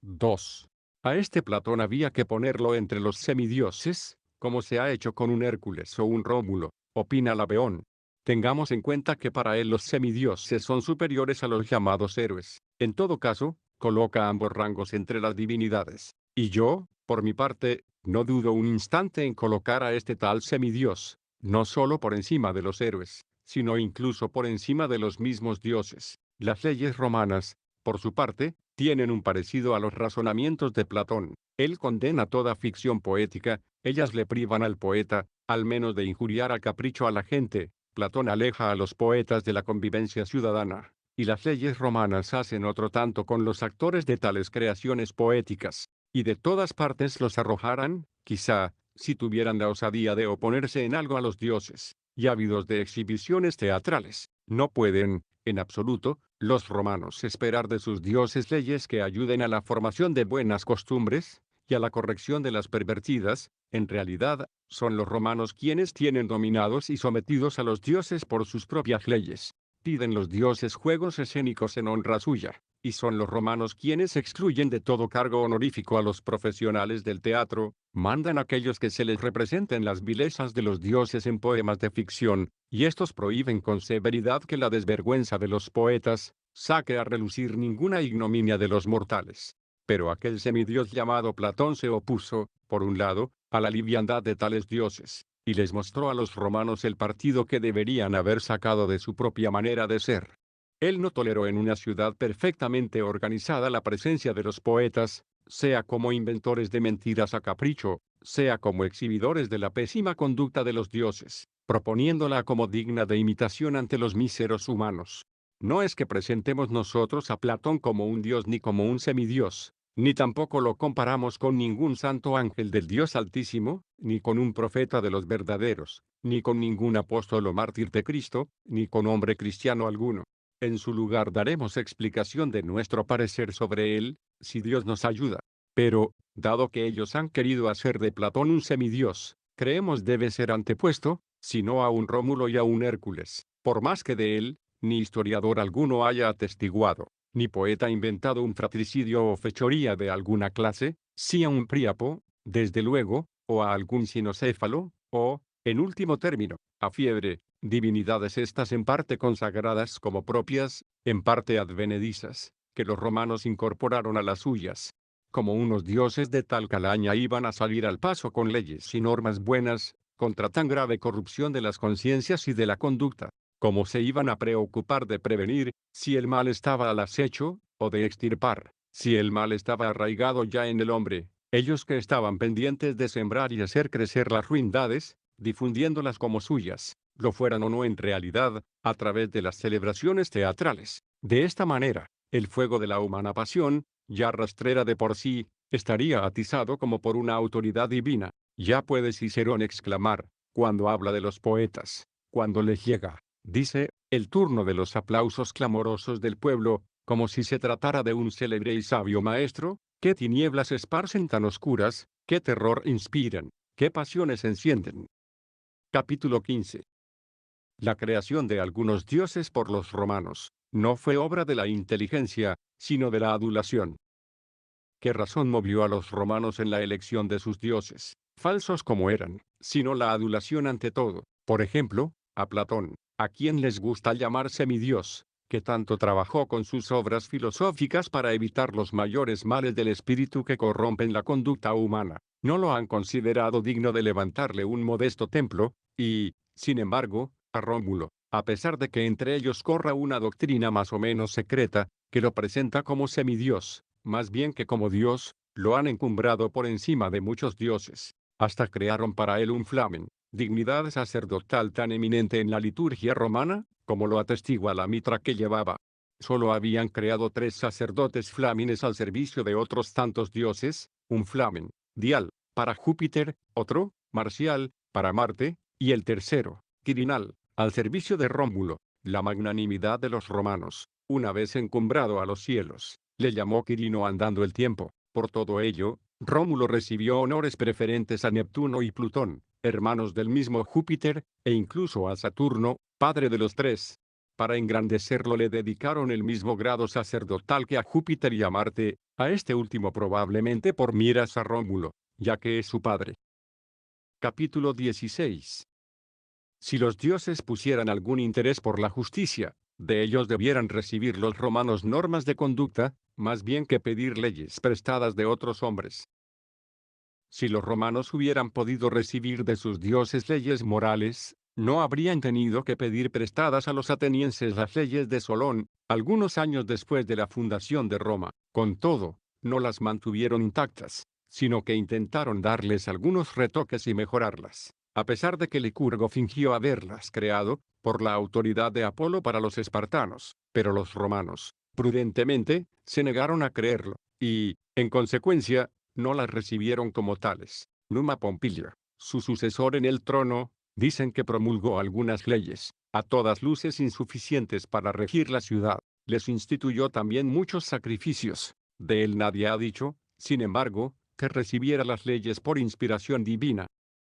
2. A este Platón había que ponerlo entre los semidioses, como se ha hecho con un Hércules o un Rómulo, opina Laveón. Tengamos en cuenta que para él los semidioses son superiores a los llamados héroes. En todo caso, coloca ambos rangos entre las divinidades. Y yo, por mi parte, no dudo un instante en colocar a este tal semidios, no solo por encima de los héroes, sino incluso por encima de los mismos dioses. Las leyes romanas, por su parte, tienen un parecido a los razonamientos de Platón. Él condena toda ficción poética, ellas le privan al poeta, al menos de injuriar a capricho a la gente. Platón aleja a los poetas de la convivencia ciudadana, y las leyes romanas hacen otro tanto con los actores de tales creaciones poéticas, y de todas partes los arrojarán, quizá, si tuvieran la osadía de oponerse en algo a los dioses, y ávidos de exhibiciones teatrales. No pueden, en absoluto, los romanos esperar de sus dioses leyes que ayuden a la formación de buenas costumbres, y a la corrección de las pervertidas. En realidad, son los romanos quienes tienen dominados y sometidos a los dioses por sus propias leyes. Piden los dioses juegos escénicos en honra suya, y son los romanos quienes excluyen de todo cargo honorífico a los profesionales del teatro, mandan a aquellos que se les representen las vilezas de los dioses en poemas de ficción, y estos prohíben con severidad que la desvergüenza de los poetas saque a relucir ninguna ignominia de los mortales. Pero aquel semidios llamado Platón se opuso, por un lado, a la liviandad de tales dioses, y les mostró a los romanos el partido que deberían haber sacado de su propia manera de ser. Él no toleró en una ciudad perfectamente organizada la presencia de los poetas, sea como inventores de mentiras a capricho, sea como exhibidores de la pésima conducta de los dioses, proponiéndola como digna de imitación ante los míseros humanos. No es que presentemos nosotros a Platón como un dios ni como un semidios, ni tampoco lo comparamos con ningún santo ángel del Dios Altísimo, ni con un profeta de los verdaderos, ni con ningún apóstol o mártir de Cristo, ni con hombre cristiano alguno. En su lugar daremos explicación de nuestro parecer sobre él, si Dios nos ayuda. Pero, dado que ellos han querido hacer de Platón un semidios, creemos debe ser antepuesto, si no a un Rómulo y a un Hércules, por más que de él, ni historiador alguno haya atestiguado, ni poeta inventado un fratricidio o fechoría de alguna clase, sí a un Príapo, desde luego, o a algún cinocéfalo, o, en último término, a Fiebre, divinidades estas en parte consagradas como propias, en parte advenedizas, que los romanos incorporaron a las suyas. Como unos dioses de tal calaña iban a salir al paso con leyes y normas buenas, contra tan grave corrupción de las conciencias y de la conducta. ¿Cómo se iban a preocupar de prevenir, si el mal estaba al acecho, o de extirpar, si el mal estaba arraigado ya en el hombre? Ellos que estaban pendientes de sembrar y hacer crecer las ruindades, difundiéndolas como suyas, lo fueran o no en realidad, a través de las celebraciones teatrales. De esta manera, el fuego de la humana pasión, ya rastrera de por sí, estaría atizado como por una autoridad divina. Ya puede Cicerón exclamar, cuando habla de los poetas, cuando les llega, dice, el turno de los aplausos clamorosos del pueblo, como si se tratara de un célebre y sabio maestro, qué tinieblas esparcen tan oscuras, qué terror inspiran, qué pasiones encienden. Capítulo 15. La creación de algunos dioses por los romanos, no fue obra de la inteligencia, sino de la adulación. ¿Qué razón movió a los romanos en la elección de sus dioses, falsos como eran, sino la adulación ante todo? Por ejemplo, a Platón, a quien les gusta llamar semidios, que tanto trabajó con sus obras filosóficas para evitar los mayores males del espíritu que corrompen la conducta humana. No lo han considerado digno de levantarle un modesto templo, y, sin embargo, a Rómulo, a pesar de que entre ellos corra una doctrina más o menos secreta, que lo presenta como semidios, más bien que como Dios, lo han encumbrado por encima de muchos dioses. Hasta crearon para él un flamen, dignidad sacerdotal tan eminente en la liturgia romana, como lo atestigua la mitra que llevaba. Solo habían creado 3 sacerdotes flámines al servicio de otros tantos dioses, un flamen, dial, para Júpiter, otro, marcial, para Marte, y el tercero, quirinal, al servicio de Rómulo. La magnanimidad de los romanos, una vez encumbrado a los cielos, le llamó Quirino andando el tiempo. Por todo ello, Rómulo recibió honores preferentes a Neptuno y Plutón, hermanos del mismo Júpiter, e incluso a Saturno, padre de los 3. Para engrandecerlo le dedicaron el mismo grado sacerdotal que a Júpiter y a Marte, a este último probablemente por miras a Rómulo, ya que es su padre. Capítulo 16. Si los dioses pusieran algún interés por la justicia, de ellos debieran recibir los romanos normas de conducta, más bien que pedir leyes prestadas de otros hombres. Si los romanos hubieran podido recibir de sus dioses leyes morales, no habrían tenido que pedir prestadas a los atenienses las leyes de Solón, algunos años después de la fundación de Roma. Con todo, no las mantuvieron intactas, sino que intentaron darles algunos retoques y mejorarlas, a pesar de que Licurgo fingió haberlas creado, por la autoridad de Apolo para los espartanos, pero los romanos, prudentemente, se negaron a creerlo, y, en consecuencia, no las recibieron como tales. Numa Pompilio, su sucesor en el trono, dicen que promulgó algunas leyes, a todas luces insuficientes para regir la ciudad. Les instituyó también muchos sacrificios. De él nadie ha dicho, sin embargo, que recibiera las leyes por inspiración divina.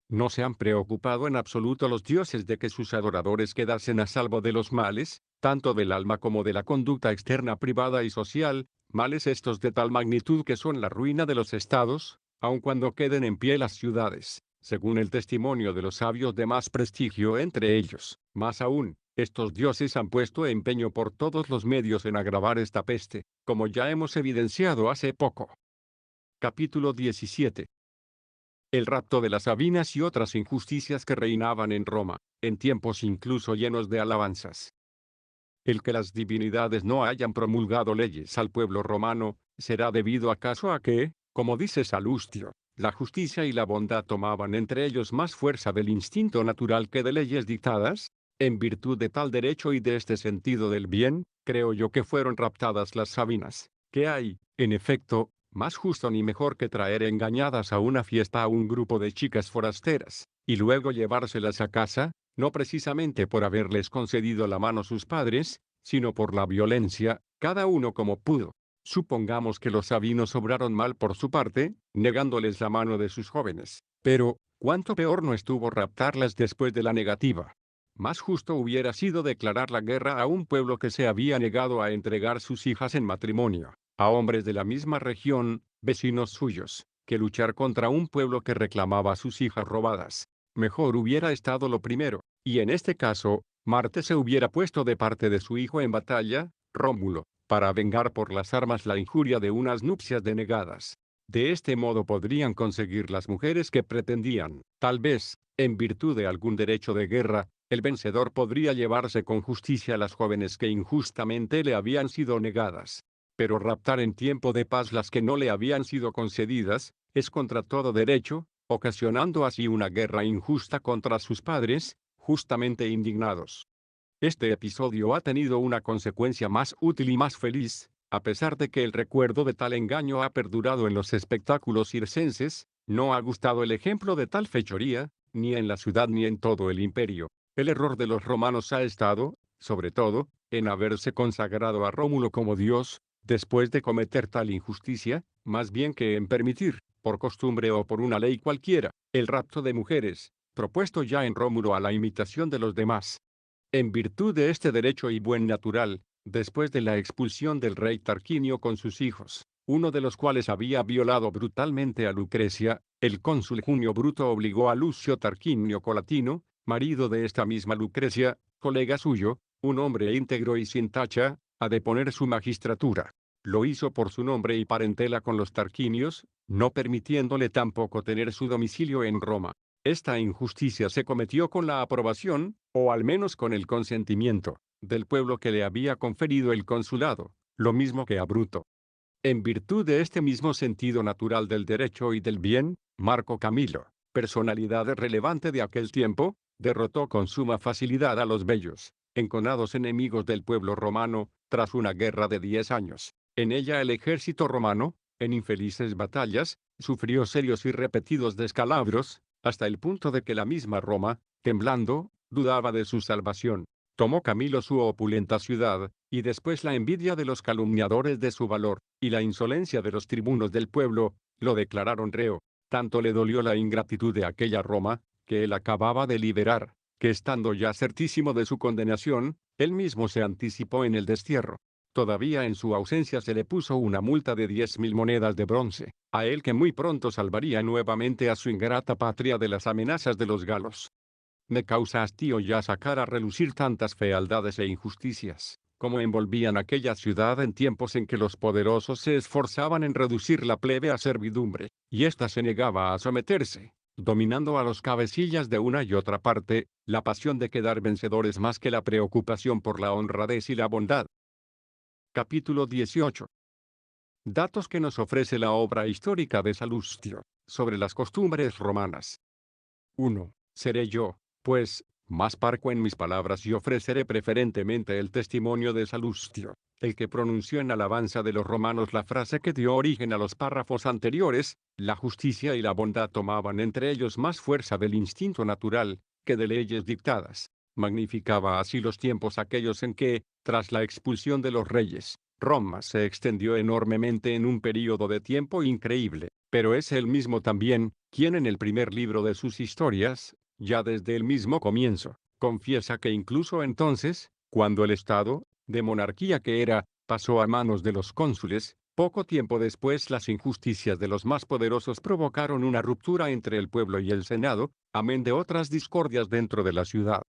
No se han preocupado en absoluto los dioses de que sus adoradores quedasen a salvo de los males, tanto del alma como de la conducta externa privada y social, males estos de tal magnitud que son la ruina de los estados, aun cuando queden en pie las ciudades, según el testimonio de los sabios de más prestigio entre ellos. Más aún, estos dioses han puesto empeño por todos los medios en agravar esta peste, como ya hemos evidenciado hace poco. Capítulo 17. El rapto de las Sabinas y otras injusticias que reinaban en Roma, en tiempos incluso llenos de alabanzas. El que las divinidades no hayan promulgado leyes al pueblo romano, ¿será debido acaso a que, como dice Salustio, la justicia y la bondad tomaban entre ellos más fuerza del instinto natural que de leyes dictadas? En virtud de tal derecho y de este sentido del bien, creo yo que fueron raptadas las Sabinas. ¿Qué hay, en efecto, más justo ni mejor que traer engañadas a una fiesta a un grupo de chicas forasteras, y luego llevárselas a casa? No precisamente por haberles concedido la mano sus padres, sino por la violencia, cada uno como pudo. Supongamos que los sabinos obraron mal por su parte, negándoles la mano de sus jóvenes. Pero, ¿cuánto peor no estuvo raptarlas después de la negativa? Más justo hubiera sido declarar la guerra a un pueblo que se había negado a entregar sus hijas en matrimonio, a hombres de la misma región, vecinos suyos, que luchar contra un pueblo que reclamaba sus hijas robadas. Mejor hubiera estado lo primero, y en este caso, Marte se hubiera puesto de parte de su hijo en batalla, Rómulo, para vengar por las armas la injuria de unas nupcias denegadas. De este modo podrían conseguir las mujeres que pretendían, tal vez, En virtud de algún derecho de guerra, el vencedor podría llevarse con justicia a las jóvenes que injustamente le habían sido negadas. Pero raptar en tiempo de paz las que no le habían sido concedidas, es contra todo derecho, ocasionando así una guerra injusta contra sus padres, justamente indignados. Este episodio ha tenido una consecuencia más útil y más feliz, a pesar de que el recuerdo de tal engaño ha perdurado en los espectáculos circenses, no ha gustado el ejemplo de tal fechoría, ni en la ciudad ni en todo el imperio. El error de los romanos ha estado, sobre todo, en haberse consagrado a Rómulo como Dios, después de cometer tal injusticia, más bien que en permitir, por costumbre o por una ley cualquiera, el rapto de mujeres, propuesto ya en Rómulo a la imitación de los demás. En virtud de este derecho y buen natural, después de la expulsión del rey Tarquinio con sus hijos, uno de los cuales había violado brutalmente a Lucrecia, el cónsul Junio Bruto obligó a Lucio Tarquinio Colatino, marido de esta misma Lucrecia, colega suyo, un hombre íntegro y sin tacha, a deponer su magistratura. Lo hizo por su nombre y parentela con los Tarquinios, no permitiéndole tampoco tener su domicilio en Roma. Esta injusticia se cometió con la aprobación, o al menos con el consentimiento, del pueblo que le había conferido el consulado, lo mismo que a Bruto. En virtud de este mismo sentido natural del derecho y del bien, Marco Camilo, personalidad relevante de aquel tiempo, derrotó con suma facilidad a los bellos, enconados enemigos del pueblo romano, tras una guerra de 10 años. En ella el ejército romano, en infelices batallas, sufrió serios y repetidos descalabros, hasta el punto de que la misma Roma, temblando, dudaba de su salvación. Tomó Camilo su opulenta ciudad, y después la envidia de los calumniadores de su valor, y la insolencia de los tribunos del pueblo, lo declararon reo. Tanto le dolió la ingratitud de aquella Roma, que él acababa de liberar, que estando ya certísimo de su condenación, él mismo se anticipó en el destierro. Todavía en su ausencia se le puso una multa de 10.000 monedas de bronce, a él que muy pronto salvaría nuevamente a su ingrata patria de las amenazas de los galos. Me causa hastío ya sacar a relucir tantas fealdades e injusticias, como envolvían aquella ciudad en tiempos en que los poderosos se esforzaban en reducir la plebe a servidumbre, y ésta se negaba a someterse, dominando a los cabecillas de una y otra parte, la pasión de quedar vencedores más que la preocupación por la honradez y la bondad. Capítulo 18. Datos que nos ofrece la obra histórica de Salustio, sobre las costumbres romanas. 1. Seré yo, pues, más parco en mis palabras y ofreceré preferentemente el testimonio de Salustio, el que pronunció en alabanza de los romanos la frase que dio origen a los párrafos anteriores: la justicia y la bondad tomaban entre ellos más fuerza del instinto natural, que de leyes dictadas. Magnificaba así los tiempos aquellos en que, tras la expulsión de los reyes, Roma se extendió enormemente en un período de tiempo increíble, pero es él mismo también, quien en el primer libro de sus historias, ya desde el mismo comienzo, confiesa que incluso entonces, cuando el Estado, de monarquía que era, pasó a manos de los cónsules, poco tiempo después las injusticias de los más poderosos provocaron una ruptura entre el pueblo y el Senado, amén de otras discordias dentro de la ciudad.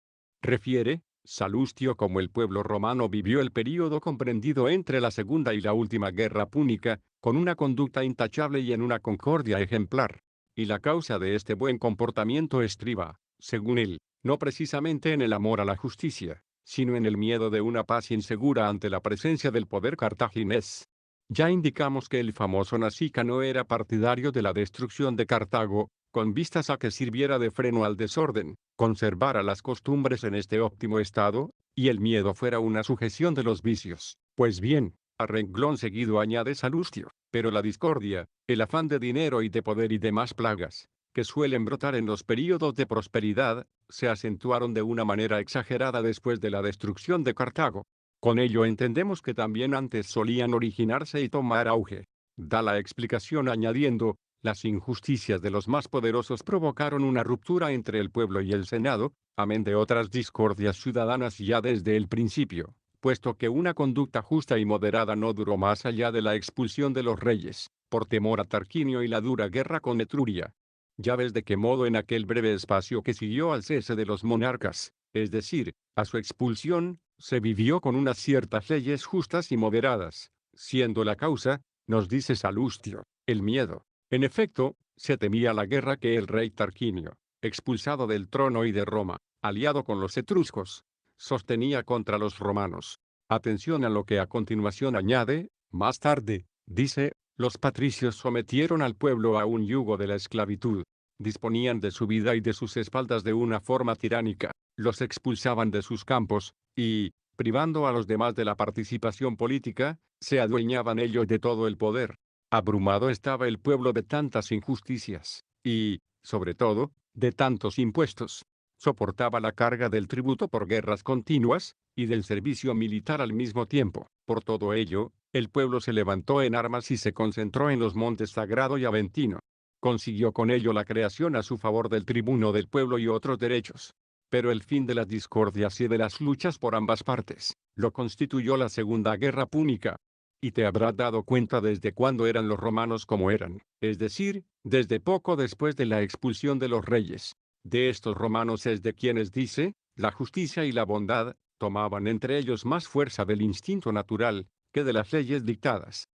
Refiere Salustio cómo el pueblo romano vivió el período comprendido entre la segunda y la última guerra púnica, con una conducta intachable y en una concordia ejemplar. Y la causa de este buen comportamiento estriba, según él, no precisamente en el amor a la justicia, sino en el miedo de una paz insegura ante la presencia del poder cartaginés. Ya indicamos que el famoso Nasica no era partidario de la destrucción de Cartago, con vistas a que sirviera de freno al desorden, conservara las costumbres en este óptimo estado, y el miedo fuera una sujeción de los vicios. Pues bien, a renglón seguido añade Salustio, pero la discordia, el afán de dinero y de poder y demás plagas, que suelen brotar en los períodos de prosperidad, se acentuaron de una manera exagerada después de la destrucción de Cartago. Con ello entendemos que también antes solían originarse y tomar auge. Da la explicación añadiendo: las injusticias de los más poderosos provocaron una ruptura entre el pueblo y el Senado, amén de otras discordias ciudadanas ya desde el principio, puesto que una conducta justa y moderada no duró más allá de la expulsión de los reyes, por temor a Tarquinio y la dura guerra con Etruria. Ya ves de qué modo en aquel breve espacio que siguió al cese de los monarcas, es decir, a su expulsión, se vivió con unas ciertas leyes justas y moderadas, siendo la causa, nos dice Salustio, el miedo. En efecto, se temía la guerra que el rey Tarquinio, expulsado del trono y de Roma, aliado con los etruscos, sostenía contra los romanos. Atención a lo que a continuación añade, más tarde, dice, los patricios sometieron al pueblo a un yugo de la esclavitud. Disponían de su vida y de sus espaldas de una forma tiránica, los expulsaban de sus campos, y, privando a los demás de la participación política, se adueñaban ellos de todo el poder. Abrumado estaba el pueblo de tantas injusticias, y, sobre todo, de tantos impuestos. Soportaba la carga del tributo por guerras continuas, y del servicio militar al mismo tiempo. Por todo ello, el pueblo se levantó en armas y se concentró en los montes Sagrado y Aventino. Consiguió con ello la creación a su favor del tribuno del pueblo y otros derechos. Pero el fin de las discordias y de las luchas por ambas partes, lo constituyó la Segunda Guerra Púnica. Y te habrás dado cuenta desde cuándo eran los romanos como eran, es decir, desde poco después de la expulsión de los reyes. De estos romanos es de quienes dice, la justicia y la bondad, tomaban entre ellos más fuerza del instinto natural, que de las leyes dictadas.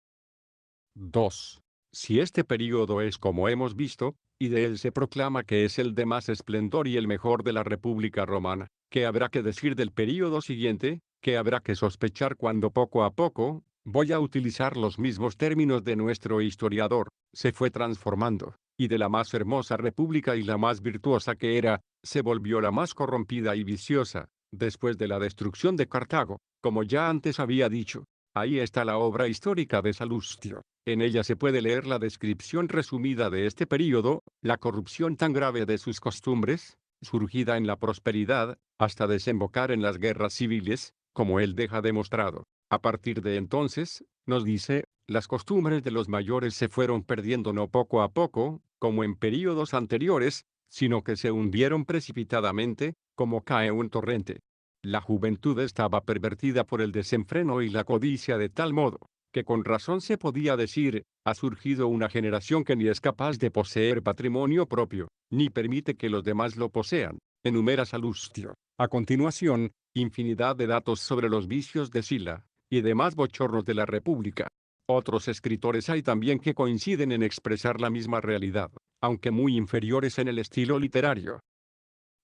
2. Si este período es como hemos visto, y de él se proclama que es el de más esplendor y el mejor de la República Romana, ¿qué habrá que decir del período siguiente? ¿Qué habrá que sospechar cuando poco a poco, voy a utilizar los mismos términos de nuestro historiador, se fue transformando, y de la más hermosa república y la más virtuosa que era, se volvió la más corrompida y viciosa, después de la destrucción de Cartago, como ya antes había dicho? Ahí está la obra histórica de Salustio. En ella se puede leer la descripción resumida de este período, la corrupción tan grave de sus costumbres, surgida en la prosperidad, hasta desembocar en las guerras civiles, como él deja demostrado. A partir de entonces, nos dice, las costumbres de los mayores se fueron perdiendo no poco a poco, como en períodos anteriores, sino que se hundieron precipitadamente, como cae un torrente. La juventud estaba pervertida por el desenfreno y la codicia de tal modo, que con razón se podía decir, ha surgido una generación que ni es capaz de poseer patrimonio propio, ni permite que los demás lo posean. Enumera Salustio. A continuación, infinidad de datos sobre los vicios de Sila, y demás bochornos de la República. Otros escritores hay también que coinciden en expresar la misma realidad, aunque muy inferiores en el estilo literario.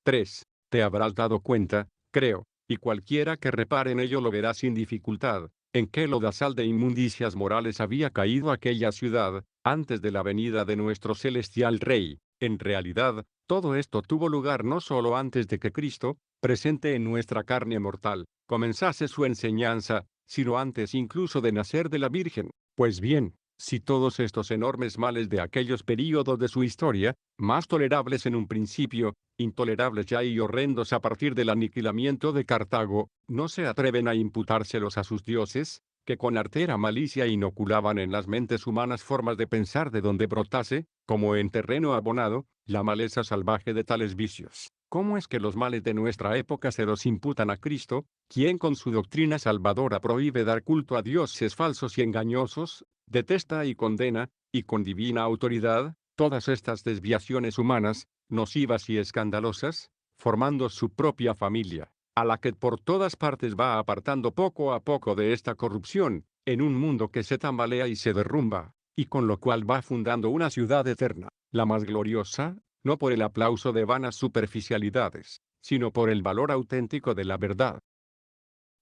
3. Te habrás dado cuenta, creo, y cualquiera que repare en ello lo verá sin dificultad, en qué lodazal de inmundicias morales había caído aquella ciudad, antes de la venida de nuestro celestial Rey. En realidad, todo esto tuvo lugar no solo antes de que Cristo, presente en nuestra carne mortal, comenzase su enseñanza, sino antes incluso de nacer de la Virgen. Pues bien, si todos estos enormes males de aquellos períodos de su historia, más tolerables en un principio, intolerables ya y horrendos a partir del aniquilamiento de Cartago, no se atreven a imputárselos a sus dioses, que con artera malicia inoculaban en las mentes humanas formas de pensar de donde brotase, como en terreno abonado, la maleza salvaje de tales vicios. ¿Cómo es que los males de nuestra época se los imputan a Cristo, quien con su doctrina salvadora prohíbe dar culto a dioses falsos y engañosos, detesta y condena, y con divina autoridad, todas estas desviaciones humanas, nocivas y escandalosas, formando su propia familia, a la que por todas partes va apartando poco a poco de esta corrupción, en un mundo que se tambalea y se derrumba, y con lo cual va fundando una ciudad eterna, la más gloriosa, no por el aplauso de vanas superficialidades, sino por el valor auténtico de la verdad.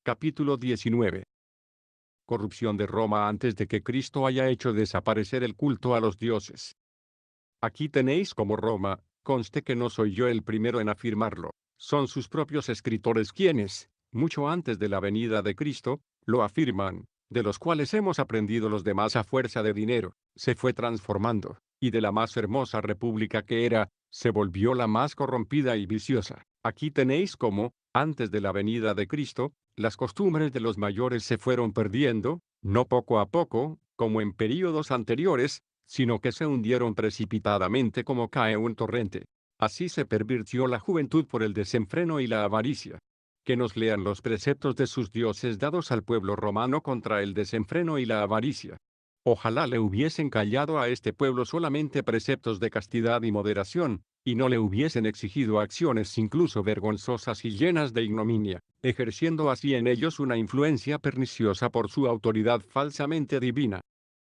Capítulo 19. Corrupción de Roma antes de que Cristo haya hecho desaparecer el culto a los dioses. Aquí tenéis como Roma, conste que no soy yo el primero en afirmarlo, son sus propios escritores quienes, mucho antes de la venida de Cristo, lo afirman, de los cuales hemos aprendido los demás a fuerza de dinero, se fue transformando, y de la más hermosa república que era, se volvió la más corrompida y viciosa. Aquí tenéis como, antes de la venida de Cristo, las costumbres de los mayores se fueron perdiendo, no poco a poco, como en períodos anteriores, sino que se hundieron precipitadamente como cae un torrente. Así se pervirtió la juventud por el desenfreno y la avaricia. Que nos lean los preceptos de sus dioses dados al pueblo romano contra el desenfreno y la avaricia. Ojalá le hubiesen callado a este pueblo solamente preceptos de castidad y moderación, y no le hubiesen exigido acciones incluso vergonzosas y llenas de ignominia, ejerciendo así en ellos una influencia perniciosa por su autoridad falsamente divina.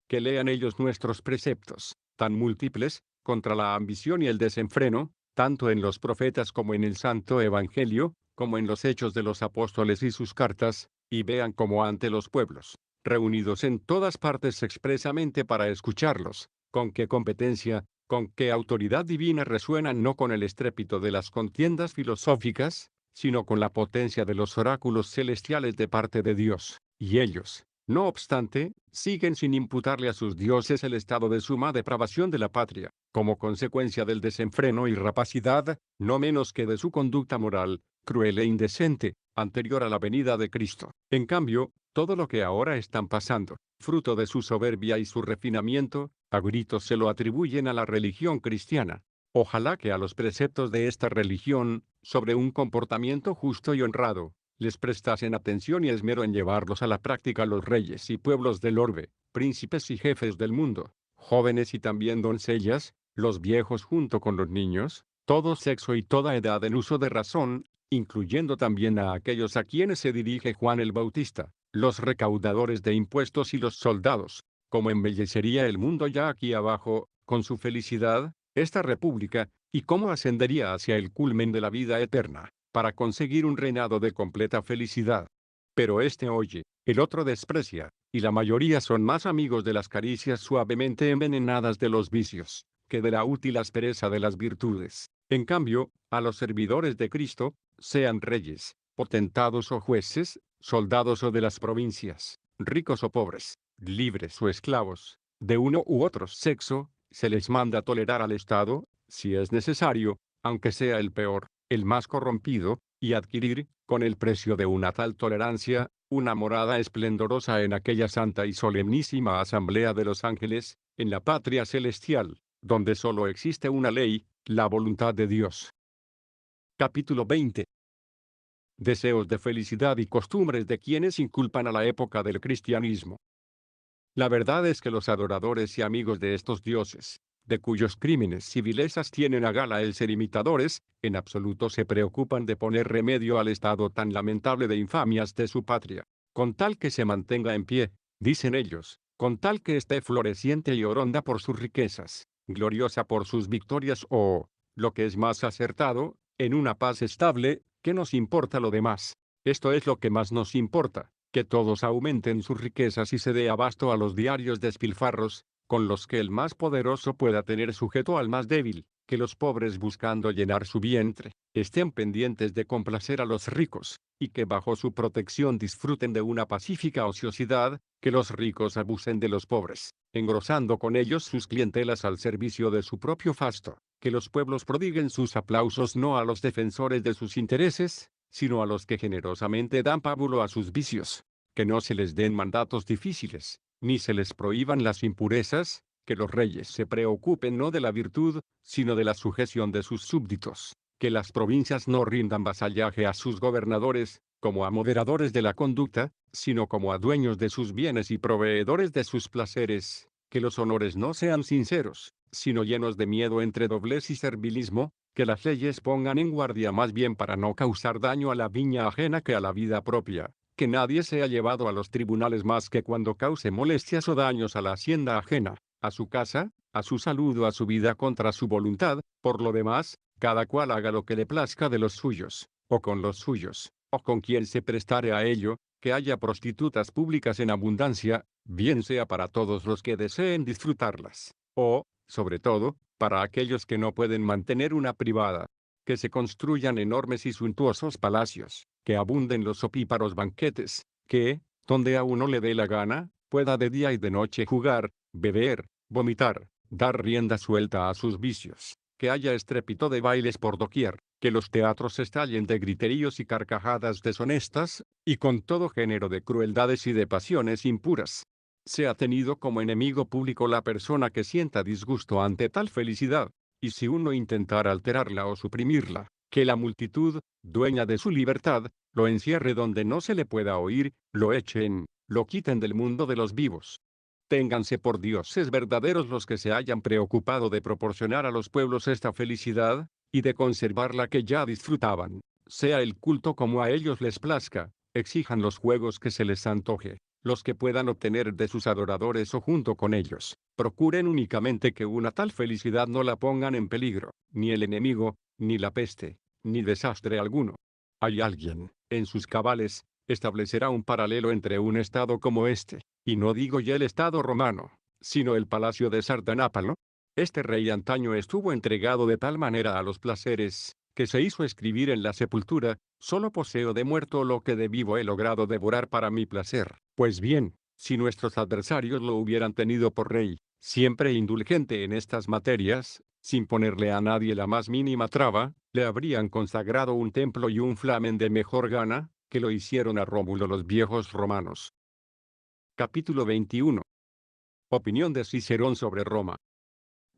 Que lean ellos nuestros preceptos, tan múltiples, contra la ambición y el desenfreno, tanto en los profetas como en el Santo Evangelio, como en los Hechos de los Apóstoles y sus cartas, y vean cómo ante los pueblos, reunidos en todas partes expresamente para escucharlos, con qué competencia, con qué autoridad divina resuenan no con el estrépito de las contiendas filosóficas, sino con la potencia de los oráculos celestiales de parte de Dios, y ellos, no obstante, siguen sin imputarle a sus dioses el estado de suma depravación de la patria, como consecuencia del desenfreno y rapacidad, no menos que de su conducta moral, cruel e indecente, anterior a la venida de Cristo. En cambio, todo lo que ahora están pasando, fruto de su soberbia y su refinamiento, a gritos se lo atribuyen a la religión cristiana. Ojalá que a los preceptos de esta religión, sobre un comportamiento justo y honrado, les prestasen atención y esmero en llevarlos a la práctica los reyes y pueblos del orbe, príncipes y jefes del mundo, jóvenes y también doncellas, los viejos junto con los niños, todo sexo y toda edad en uso de razón, incluyendo también a aquellos a quienes se dirige Juan el Bautista, los recaudadores de impuestos y los soldados, como embellecería el mundo ya aquí abajo, con su felicidad, esta república, y cómo ascendería hacia el culmen de la vida eterna, para conseguir un reinado de completa felicidad. Pero este oye, el otro desprecia, y la mayoría son más amigos de las caricias suavemente envenenadas de los vicios, que de la útil aspereza de las virtudes. En cambio, a los servidores de Cristo, sean reyes, potentados o jueces, soldados o de las provincias, ricos o pobres, libres o esclavos, de uno u otro sexo, se les manda tolerar al Estado, si es necesario, aunque sea el peor, el más corrompido, y adquirir, con el precio de una tal tolerancia, una morada esplendorosa en aquella santa y solemnísima asamblea de los ángeles, en la patria celestial, donde solo existe una ley, la voluntad de Dios. Capítulo 20. Deseos de felicidad y costumbres de quienes inculpan a la época del cristianismo. La verdad es que los adoradores y amigos de estos dioses, de cuyos crímenes y vilezas tienen a gala el ser imitadores, en absoluto se preocupan de poner remedio al estado tan lamentable de infamias de su patria, con tal que se mantenga en pie, dicen ellos, con tal que esté floreciente y oronda por sus riquezas, gloriosa por sus victorias o, lo que es más acertado, en una paz estable, ¿qué nos importa lo demás? Esto es lo que más nos importa, que todos aumenten sus riquezas y se dé abasto a los diarios despilfarros, con los que el más poderoso pueda tener sujeto al más débil, que los pobres buscando llenar su vientre, estén pendientes de complacer a los ricos, y que bajo su protección disfruten de una pacífica ociosidad, que los ricos abusen de los pobres, engrosando con ellos sus clientelas al servicio de su propio fasto, que los pueblos prodiguen sus aplausos no a los defensores de sus intereses, sino a los que generosamente dan pábulo a sus vicios, que no se les den mandatos difíciles, ni se les prohíban las impurezas, que los reyes se preocupen no de la virtud, sino de la sujeción de sus súbditos, que las provincias no rindan vasallaje a sus gobernadores, como a moderadores de la conducta, sino como a dueños de sus bienes y proveedores de sus placeres, que los honores no sean sinceros, sino llenos de miedo entre doblez y servilismo, que las leyes pongan en guardia más bien para no causar daño a la viña ajena que a la vida propia, que nadie sea llevado a los tribunales más que cuando cause molestias o daños a la hacienda ajena, a su casa, a su salud o a su vida contra su voluntad. Por lo demás, cada cual haga lo que le plazca de los suyos, o con los suyos, o con quien se prestare a ello, que haya prostitutas públicas en abundancia, bien sea para todos los que deseen disfrutarlas, o, sobre todo, para aquellos que no pueden mantener una privada, que se construyan enormes y suntuosos palacios, que abunden los opíparos banquetes, que, donde a uno le dé la gana, pueda de día y de noche jugar, beber, vomitar, dar rienda suelta a sus vicios, que haya estrépito de bailes por doquier, que los teatros estallen de griteríos y carcajadas deshonestas, y con todo género de crueldades y de pasiones impuras. Sea tenido como enemigo público la persona que sienta disgusto ante tal felicidad, y si uno intentara alterarla o suprimirla, que la multitud, dueña de su libertad, lo encierre donde no se le pueda oír, lo echen, lo quiten del mundo de los vivos. Ténganse por dioses verdaderos los que se hayan preocupado de proporcionar a los pueblos esta felicidad, y de conservar la que ya disfrutaban, sea el culto como a ellos les plazca, exijan los juegos que se les antoje, los que puedan obtener de sus adoradores o junto con ellos, procuren únicamente que una tal felicidad no la pongan en peligro, ni el enemigo, ni la peste, ni desastre alguno. Hay alguien, en sus cabales, establecerá un paralelo entre un estado como este, y no digo ya el estado romano, sino el palacio de Sardanápalo. Este rey antaño estuvo entregado de tal manera a los placeres, que se hizo escribir en la sepultura: solo poseo de muerto lo que de vivo he logrado devorar para mi placer. Pues bien, si nuestros adversarios lo hubieran tenido por rey, siempre indulgente en estas materias, sin ponerle a nadie la más mínima traba, le habrían consagrado un templo y un flamen de mejor gana, que lo hicieron a Rómulo los viejos romanos. Capítulo 21. Opinión de Cicerón sobre Roma.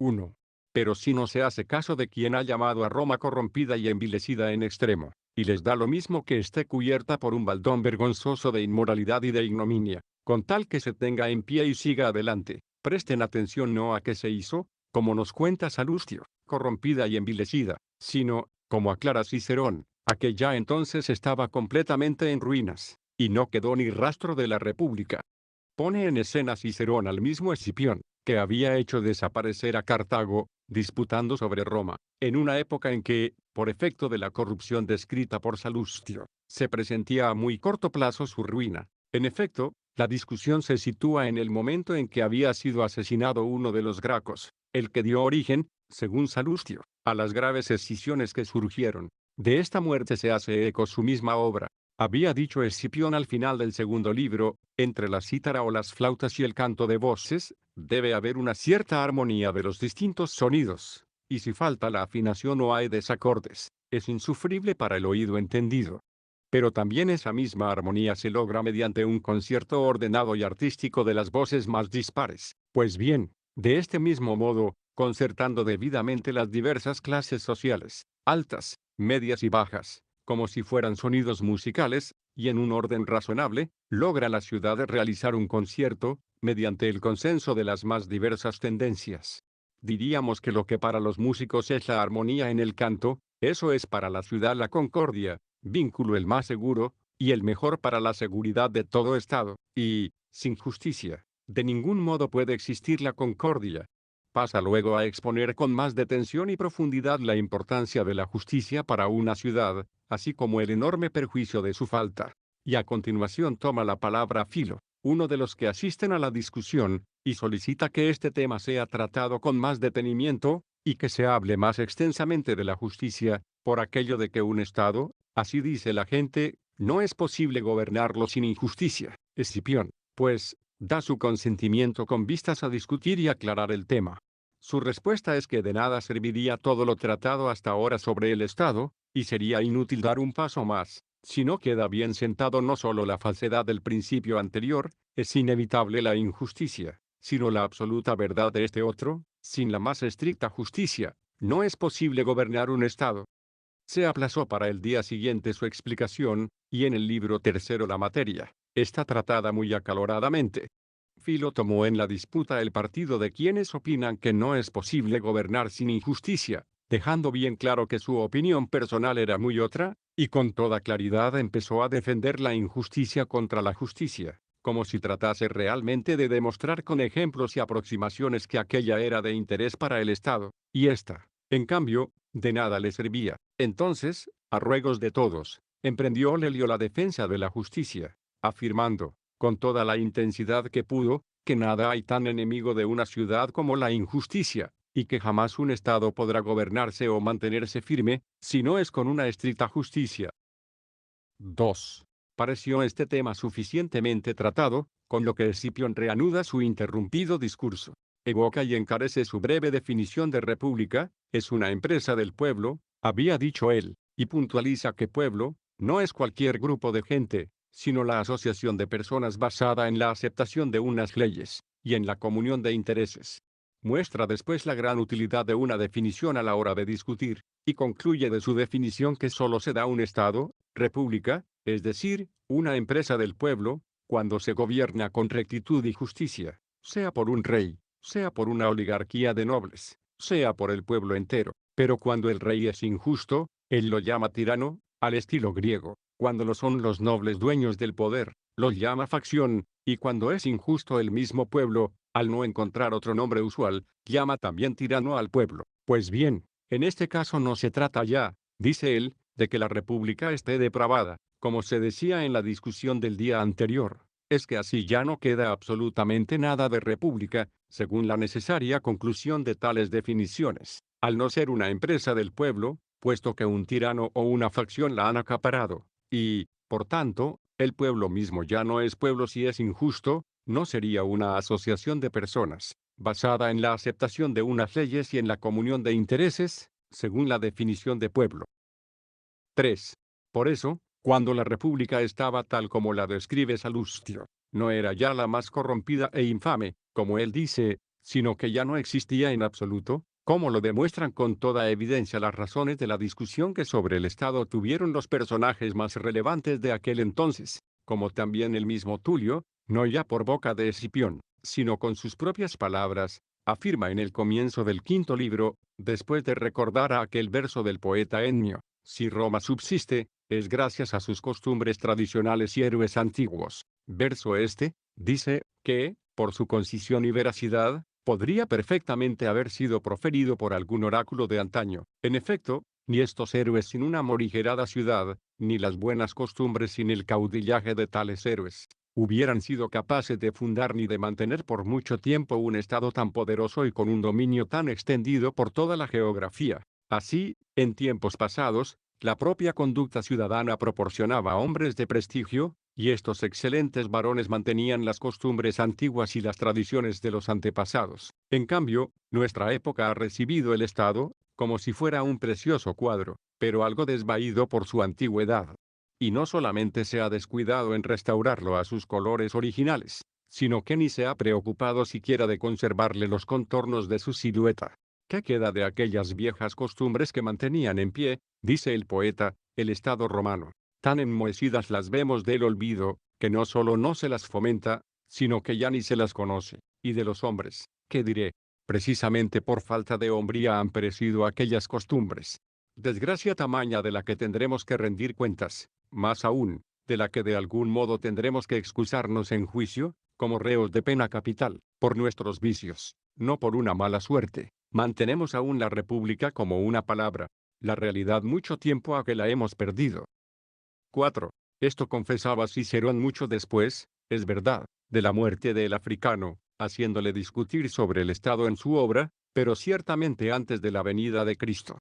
1. Pero si no se hace caso de quien ha llamado a Roma corrompida y envilecida en extremo, y les da lo mismo que esté cubierta por un baldón vergonzoso de inmoralidad y de ignominia, con tal que se tenga en pie y siga adelante, presten atención no a qué se hizo, como nos cuenta Salustio, corrompida y envilecida, sino, como aclara Cicerón, a que ya entonces estaba completamente en ruinas, y no quedó ni rastro de la república. Pone en escena Cicerón al mismo Escipión, que había hecho desaparecer a Cartago, disputando sobre Roma, en una época en que, por efecto de la corrupción descrita por Salustio, se presentía a muy corto plazo su ruina. En efecto, la discusión se sitúa en el momento en que había sido asesinado uno de los Gracos, el que dio origen, según Salustio, a las graves escisiones que surgieron. De esta muerte se hace eco su misma obra. Había dicho Escipión al final del segundo libro: entre la cítara o las flautas y el canto de voces, debe haber una cierta armonía de los distintos sonidos, y si falta la afinación o hay desacordes, es insufrible para el oído entendido. Pero también esa misma armonía se logra mediante un concierto ordenado y artístico de las voces más dispares. Pues bien, de este mismo modo, concertando debidamente las diversas clases sociales, altas, medias y bajas, como si fueran sonidos musicales, y en un orden razonable, logra la ciudad realizar un concierto, mediante el consenso de las más diversas tendencias. Diríamos que lo que para los músicos es la armonía en el canto, eso es para la ciudad la concordia, vínculo el más seguro, y el mejor para la seguridad de todo Estado, y, sin justicia, de ningún modo puede existir la concordia. Pasa luego a exponer con más detención y profundidad la importancia de la justicia para una ciudad, así como el enorme perjuicio de su falta. Y a continuación toma la palabra Filo, uno de los que asisten a la discusión, y solicita que este tema sea tratado con más detenimiento, y que se hable más extensamente de la justicia, por aquello de que un Estado, así dice la gente, no es posible gobernarlo sin injusticia. Escipión, pues, da su consentimiento con vistas a discutir y aclarar el tema. Su respuesta es que de nada serviría todo lo tratado hasta ahora sobre el Estado, y sería inútil dar un paso más. Si no queda bien sentado no solo la falsedad del principio anterior, es inevitable la injusticia, sino la absoluta verdad de este otro: sin la más estricta justicia, no es posible gobernar un Estado. Se aplazó para el día siguiente su explicación, y en el libro tercero la materia está tratada muy acaloradamente. Filo tomó en la disputa el partido de quienes opinan que no es posible gobernar sin injusticia, dejando bien claro que su opinión personal era muy otra, y con toda claridad empezó a defender la injusticia contra la justicia, como si tratase realmente de demostrar con ejemplos y aproximaciones que aquella era de interés para el Estado, y ésta, en cambio, de nada le servía. Entonces, a ruegos de todos, emprendió Lelio la defensa de la justicia, afirmando, con toda la intensidad que pudo, que nada hay tan enemigo de una ciudad como la injusticia, y que jamás un Estado podrá gobernarse o mantenerse firme, si no es con una estricta justicia. 2. Pareció este tema suficientemente tratado, con lo que Escipión reanuda su interrumpido discurso. Evoca y encarece su breve definición de república: es una empresa del pueblo, había dicho él, y puntualiza que pueblo no es cualquier grupo de gente, sino la asociación de personas basada en la aceptación de unas leyes, y en la comunión de intereses. Muestra después la gran utilidad de una definición a la hora de discutir, y concluye de su definición que solo se da un Estado, república, es decir, una empresa del pueblo, cuando se gobierna con rectitud y justicia, sea por un rey, sea por una oligarquía de nobles, sea por el pueblo entero. Pero cuando el rey es injusto, él lo llama tirano, al estilo griego. Cuando lo son los nobles dueños del poder, lo llama facción, y cuando es injusto el mismo pueblo, al no encontrar otro nombre usual, llama también tirano al pueblo. Pues bien, En este caso no se trata ya, dice él, de que la república esté depravada, como se decía en la discusión del día anterior. Es que así ya no queda absolutamente nada de república, según la necesaria conclusión de tales definiciones, al no ser una empresa del pueblo, puesto que un tirano o una facción la han acaparado, y, por tanto, el pueblo mismo ya no es pueblo si es injusto, no sería una asociación de personas, basada en la aceptación de unas leyes y en la comunión de intereses, según la definición de pueblo. 3. Por eso, cuando la república estaba tal como la describe Salustio, no era ya la más corrompida e infame, como él dice, sino que ya no existía en absoluto, como lo demuestran con toda evidencia las razones de la discusión que sobre el Estado tuvieron los personajes más relevantes de aquel entonces, como también el mismo Tulio, no ya por boca de Escipión, sino con sus propias palabras, afirma en el comienzo del quinto libro, después de recordar a aquel verso del poeta Ennio: si Roma subsiste, es gracias a sus costumbres tradicionales y héroes antiguos. Verso este, dice, que, por su concisión y veracidad, podría perfectamente haber sido proferido por algún oráculo de antaño. En efecto, ni estos héroes sin una morigerada ciudad, ni las buenas costumbres sin el caudillaje de tales héroes, hubieran sido capaces de fundar ni de mantener por mucho tiempo un estado tan poderoso y con un dominio tan extendido por toda la geografía. Así, en tiempos pasados, la propia conducta ciudadana proporcionaba hombres de prestigio, y estos excelentes varones mantenían las costumbres antiguas y las tradiciones de los antepasados. En cambio, nuestra época ha recibido el Estado, como si fuera un precioso cuadro, pero algo desvaído por su antigüedad. Y no solamente se ha descuidado en restaurarlo a sus colores originales, sino que ni se ha preocupado siquiera de conservarle los contornos de su silueta. ¿Qué queda de aquellas viejas costumbres que mantenían en pie, dice el poeta, el Estado romano? Tan enmohecidas las vemos del olvido, que no solo no se las fomenta, sino que ya ni se las conoce. Y de los hombres, ¿qué diré? Precisamente por falta de hombría han perecido aquellas costumbres. Desgracia tamaña de la que tendremos que rendir cuentas, más aún, de la que de algún modo tendremos que excusarnos en juicio, como reos de pena capital, por nuestros vicios, no por una mala suerte. Mantenemos aún la república como una palabra, la realidad mucho tiempo a que la hemos perdido. 4. Esto confesaba Cicerón mucho después, es verdad, de la muerte del africano, haciéndole discutir sobre el Estado en su obra, pero ciertamente antes de la venida de Cristo.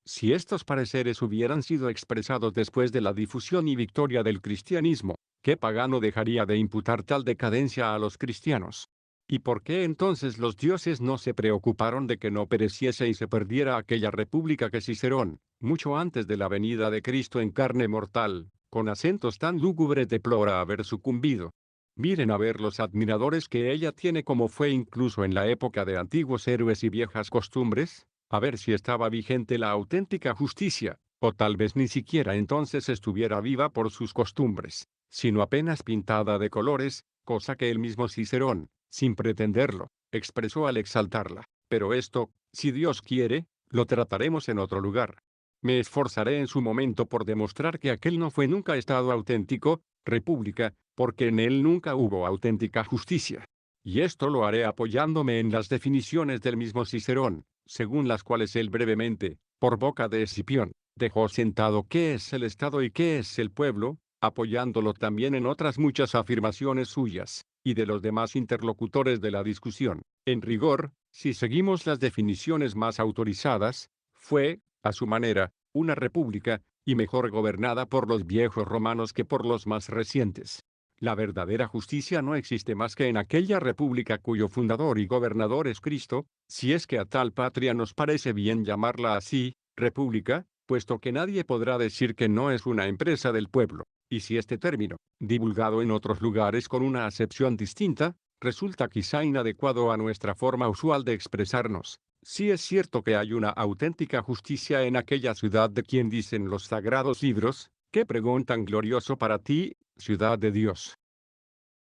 Si estos pareceres hubieran sido expresados después de la difusión y victoria del cristianismo, ¿qué pagano dejaría de imputar tal decadencia a los cristianos? ¿Y por qué entonces los dioses no se preocuparon de que no pereciese y se perdiera aquella república que Cicerón, mucho antes de la venida de Cristo en carne mortal, con acentos tan lúgubres deplora haber sucumbido? Miren a ver los admiradores que ella tiene, como fue incluso en la época de antiguos héroes y viejas costumbres, a ver si estaba vigente la auténtica justicia, o tal vez ni siquiera entonces estuviera viva por sus costumbres, sino apenas pintada de colores, cosa que el mismo Cicerón, sin pretenderlo, expresó al exaltarla. Pero esto, si Dios quiere, lo trataremos en otro lugar. Me esforzaré en su momento por demostrar que aquel no fue nunca estado auténtico, república, porque en él nunca hubo auténtica justicia. Y esto lo haré apoyándome en las definiciones del mismo Cicerón, según las cuales él brevemente, por boca de Escipión, dejó sentado qué es el Estado y qué es el pueblo, apoyándolo también en otras muchas afirmaciones suyas, y de los demás interlocutores de la discusión. En rigor, si seguimos las definiciones más autorizadas, fue, a su manera, una república, y mejor gobernada por los viejos romanos que por los más recientes. La verdadera justicia no existe más que en aquella república cuyo fundador y gobernador es Cristo, si es que a tal patria nos parece bien llamarla así, república, puesto que nadie podrá decir que no es una empresa del pueblo, y si este término, divulgado en otros lugares con una acepción distinta, resulta quizá inadecuado a nuestra forma usual de expresarnos. Sí es cierto que hay una auténtica justicia en aquella ciudad de quien dicen los sagrados libros, qué pregón tan glorioso para ti, ciudad de Dios.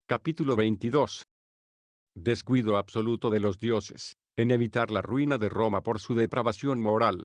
Capítulo 22. Descuido absoluto de los dioses, en evitar la ruina de Roma por su depravación moral.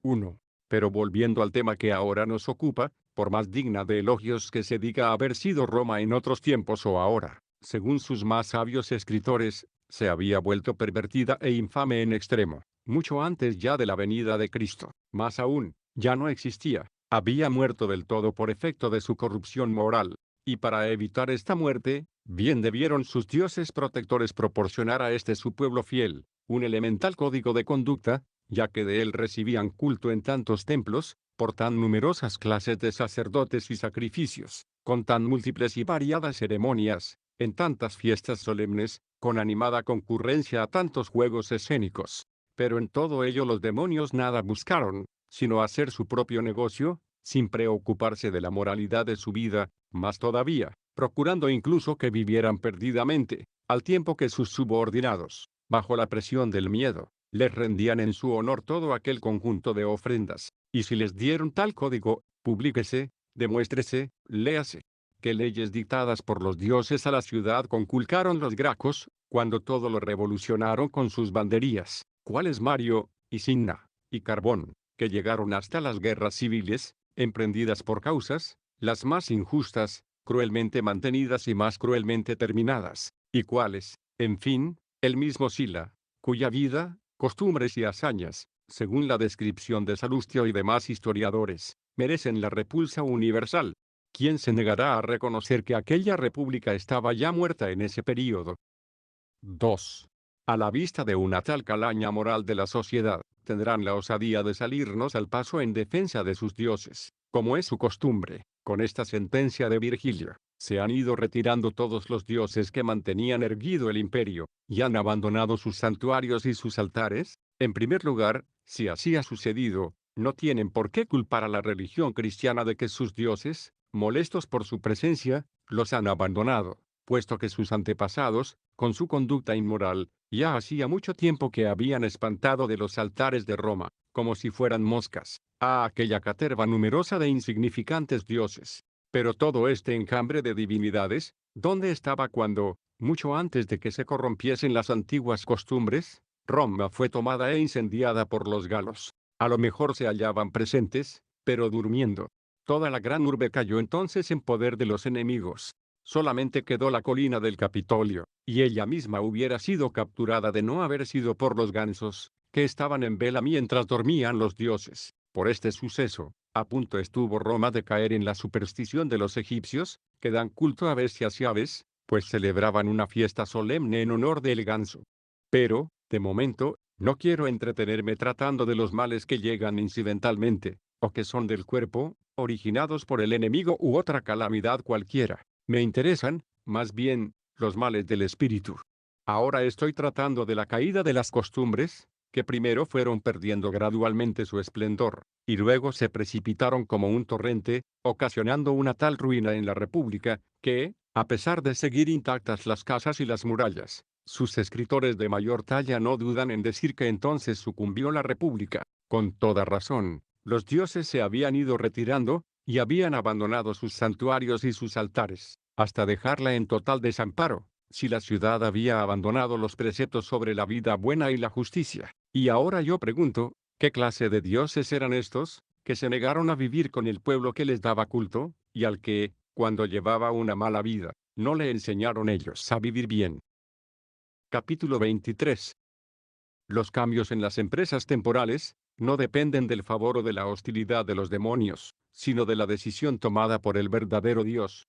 1. Pero volviendo al tema que ahora nos ocupa, por más digna de elogios que se diga haber sido Roma en otros tiempos o ahora, según sus más sabios escritores, se había vuelto pervertida e infame en extremo. mucho antes ya de la venida de Cristo. Más aún, ya no existía, había muerto del todo por efecto de su corrupción moral. Y para evitar esta muerte, bien debieron sus dioses protectores proporcionar a este su pueblo fiel, un elemental código de conducta, ya que de él recibían culto en tantos templos, por tan numerosas clases de sacerdotes y sacrificios, con tan múltiples y variadas ceremonias, en tantas fiestas solemnes, con animada concurrencia a tantos juegos escénicos. Pero en todo ello los demonios nada buscaron, sino hacer su propio negocio, sin preocuparse de la moralidad de su vida, más todavía, procurando incluso que vivieran perdidamente, al tiempo que sus subordinados, bajo la presión del miedo, les rendían en su honor todo aquel conjunto de ofrendas, y si les dieron tal código, publíquese, demuéstrese, léase, que leyes dictadas por los dioses a la ciudad conculcaron los gracos, cuando todo lo revolucionaron con sus banderías, cuales Mario, y Cinna, y Carbón, que llegaron hasta las guerras civiles, emprendidas por causas, las más injustas, cruelmente mantenidas y más cruelmente terminadas, y cuales, en fin, el mismo Sila, cuya vida, costumbres y hazañas, según la descripción de Salustio y demás historiadores, merecen la repulsa universal. ¿Quién se negará a reconocer que aquella república estaba ya muerta en ese período? 2. A la vista de una tal calaña moral de la sociedad, tendrán la osadía de salirnos al paso en defensa de sus dioses, como es su costumbre. Con esta sentencia de Virgilio, se han ido retirando todos los dioses que mantenían erguido el imperio, y han abandonado sus santuarios y sus altares. En primer lugar, si así ha sucedido, no tienen por qué culpar a la religión cristiana de que sus dioses, molestos por su presencia, los han abandonado, puesto que sus antepasados, con su conducta inmoral, ya hacía mucho tiempo que habían espantado de los altares de Roma, como si fueran moscas, a aquella caterva numerosa de insignificantes dioses. Pero todo este enjambre de divinidades, ¿dónde estaba cuando, mucho antes de que se corrompiesen las antiguas costumbres, Roma fue tomada e incendiada por los galos? A lo mejor se hallaban presentes, pero durmiendo. Toda la gran urbe cayó entonces en poder de los enemigos. Solamente quedó la colina del Capitolio, y ella misma hubiera sido capturada de no haber sido por los gansos, que estaban en vela mientras dormían los dioses. Por este suceso, a punto estuvo Roma de caer en la superstición de los egipcios, que dan culto a bestias y aves, pues celebraban una fiesta solemne en honor del ganso. Pero, de momento, no quiero entretenerme tratando de los males que llegan incidentalmente, o que son del cuerpo, originados por el enemigo u otra calamidad cualquiera. Me interesan, más bien, los males del espíritu. Ahora estoy tratando de la caída de las costumbres, que primero fueron perdiendo gradualmente su esplendor, y luego se precipitaron como un torrente, ocasionando una tal ruina en la República, que, a pesar de seguir intactas las casas y las murallas, sus escritores de mayor talla no dudan en decir que entonces sucumbió la República. Con toda razón, los dioses se habían ido retirando, y habían abandonado sus santuarios y sus altares, hasta dejarla en total desamparo, si la ciudad había abandonado los preceptos sobre la vida buena y la justicia. Y ahora yo pregunto, ¿qué clase de dioses eran estos, que se negaron a vivir con el pueblo que les daba culto, y al que, cuando llevaba una mala vida, no le enseñaron ellos a vivir bien? Capítulo 23. Los cambios en las empresas temporales, no dependen del favor o de la hostilidad de los demonios, sino de la decisión tomada por el verdadero Dios.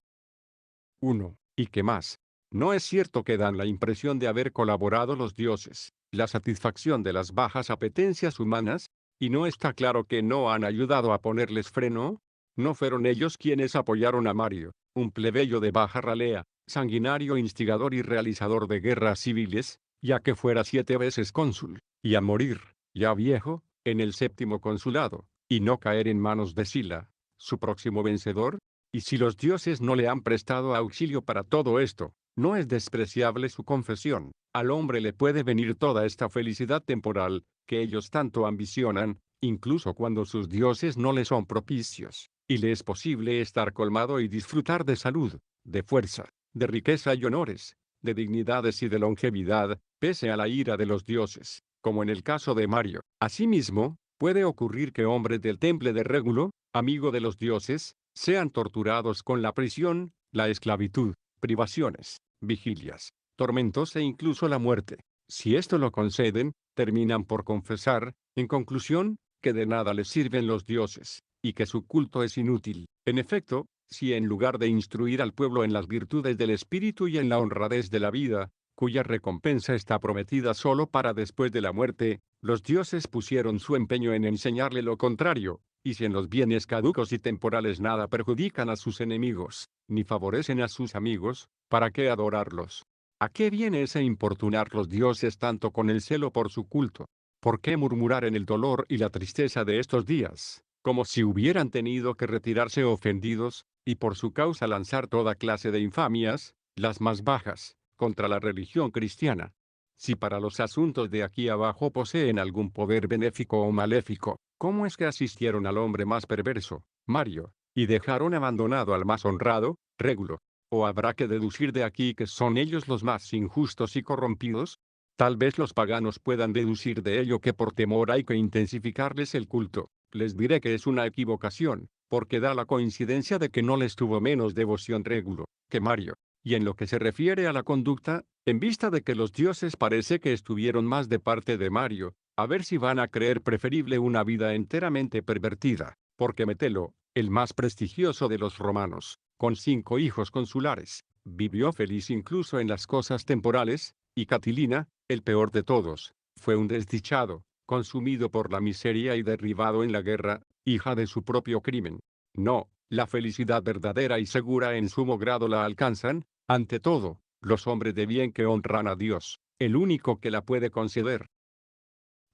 1. ¿Y qué más? No es cierto que dan la impresión de haber colaborado los dioses, la satisfacción de las bajas apetencias humanas, y no está claro que no han ayudado a ponerles freno. ¿No fueron ellos quienes apoyaron a Mario, un plebeyo de baja ralea, sanguinario instigador y realizador de guerras civiles, ya que fuera 7 veces cónsul, y a morir, ya viejo, en el 7º consulado, y no caer en manos de Sila, su próximo vencedor? Y si los dioses no le han prestado auxilio para todo esto, no es despreciable su confesión. Al hombre le puede venir toda esta felicidad temporal, que ellos tanto ambicionan, incluso cuando sus dioses no le son propicios, y le es posible estar colmado y disfrutar de salud, de fuerza, de riqueza y honores, de dignidades y de longevidad, pese a la ira de los dioses, como en el caso de Mario. Asimismo, puede ocurrir que hombres del temple de Régulo, amigo de los dioses, sean torturados con la prisión, la esclavitud, privaciones, vigilias, tormentos e incluso la muerte. Si esto lo conceden, terminan por confesar, en conclusión, que de nada les sirven los dioses, y que su culto es inútil. En efecto, si en lugar de instruir al pueblo en las virtudes del espíritu y en la honradez de la vida, cuya recompensa está prometida solo para después de la muerte, los dioses pusieron su empeño en enseñarle lo contrario, y si en los bienes caducos y temporales nada perjudican a sus enemigos, ni favorecen a sus amigos, ¿para qué adorarlos? ¿A qué viene ese importunar los dioses tanto con el celo por su culto? ¿Por qué murmurar en el dolor y la tristeza de estos días, como si hubieran tenido que retirarse ofendidos, y por su causa lanzar toda clase de infamias, las más bajas, contra la religión cristiana? Si para los asuntos de aquí abajo poseen algún poder benéfico o maléfico, ¿cómo es que asistieron al hombre más perverso, Mario, y dejaron abandonado al más honrado, Régulo? ¿O habrá que deducir de aquí que son ellos los más injustos y corrompidos? Tal vez los paganos puedan deducir de ello que por temor hay que intensificarles el culto. Les diré que es una equivocación, porque da la coincidencia de que no les tuvo menos devoción Régulo que Mario. Y en lo que se refiere a la conducta, en vista de que los dioses parece que estuvieron más de parte de Mario, a ver si van a creer preferible una vida enteramente pervertida, porque Metelo, el más prestigioso de los romanos, con 5 hijos consulares, vivió feliz incluso en las cosas temporales, y Catilina, el peor de todos, fue un desdichado, consumido por la miseria y derribado en la guerra, hija de su propio crimen. No, la felicidad verdadera y segura en sumo grado la alcanzan, ante todo, los hombres de bien que honran a Dios, el único que la puede conceder.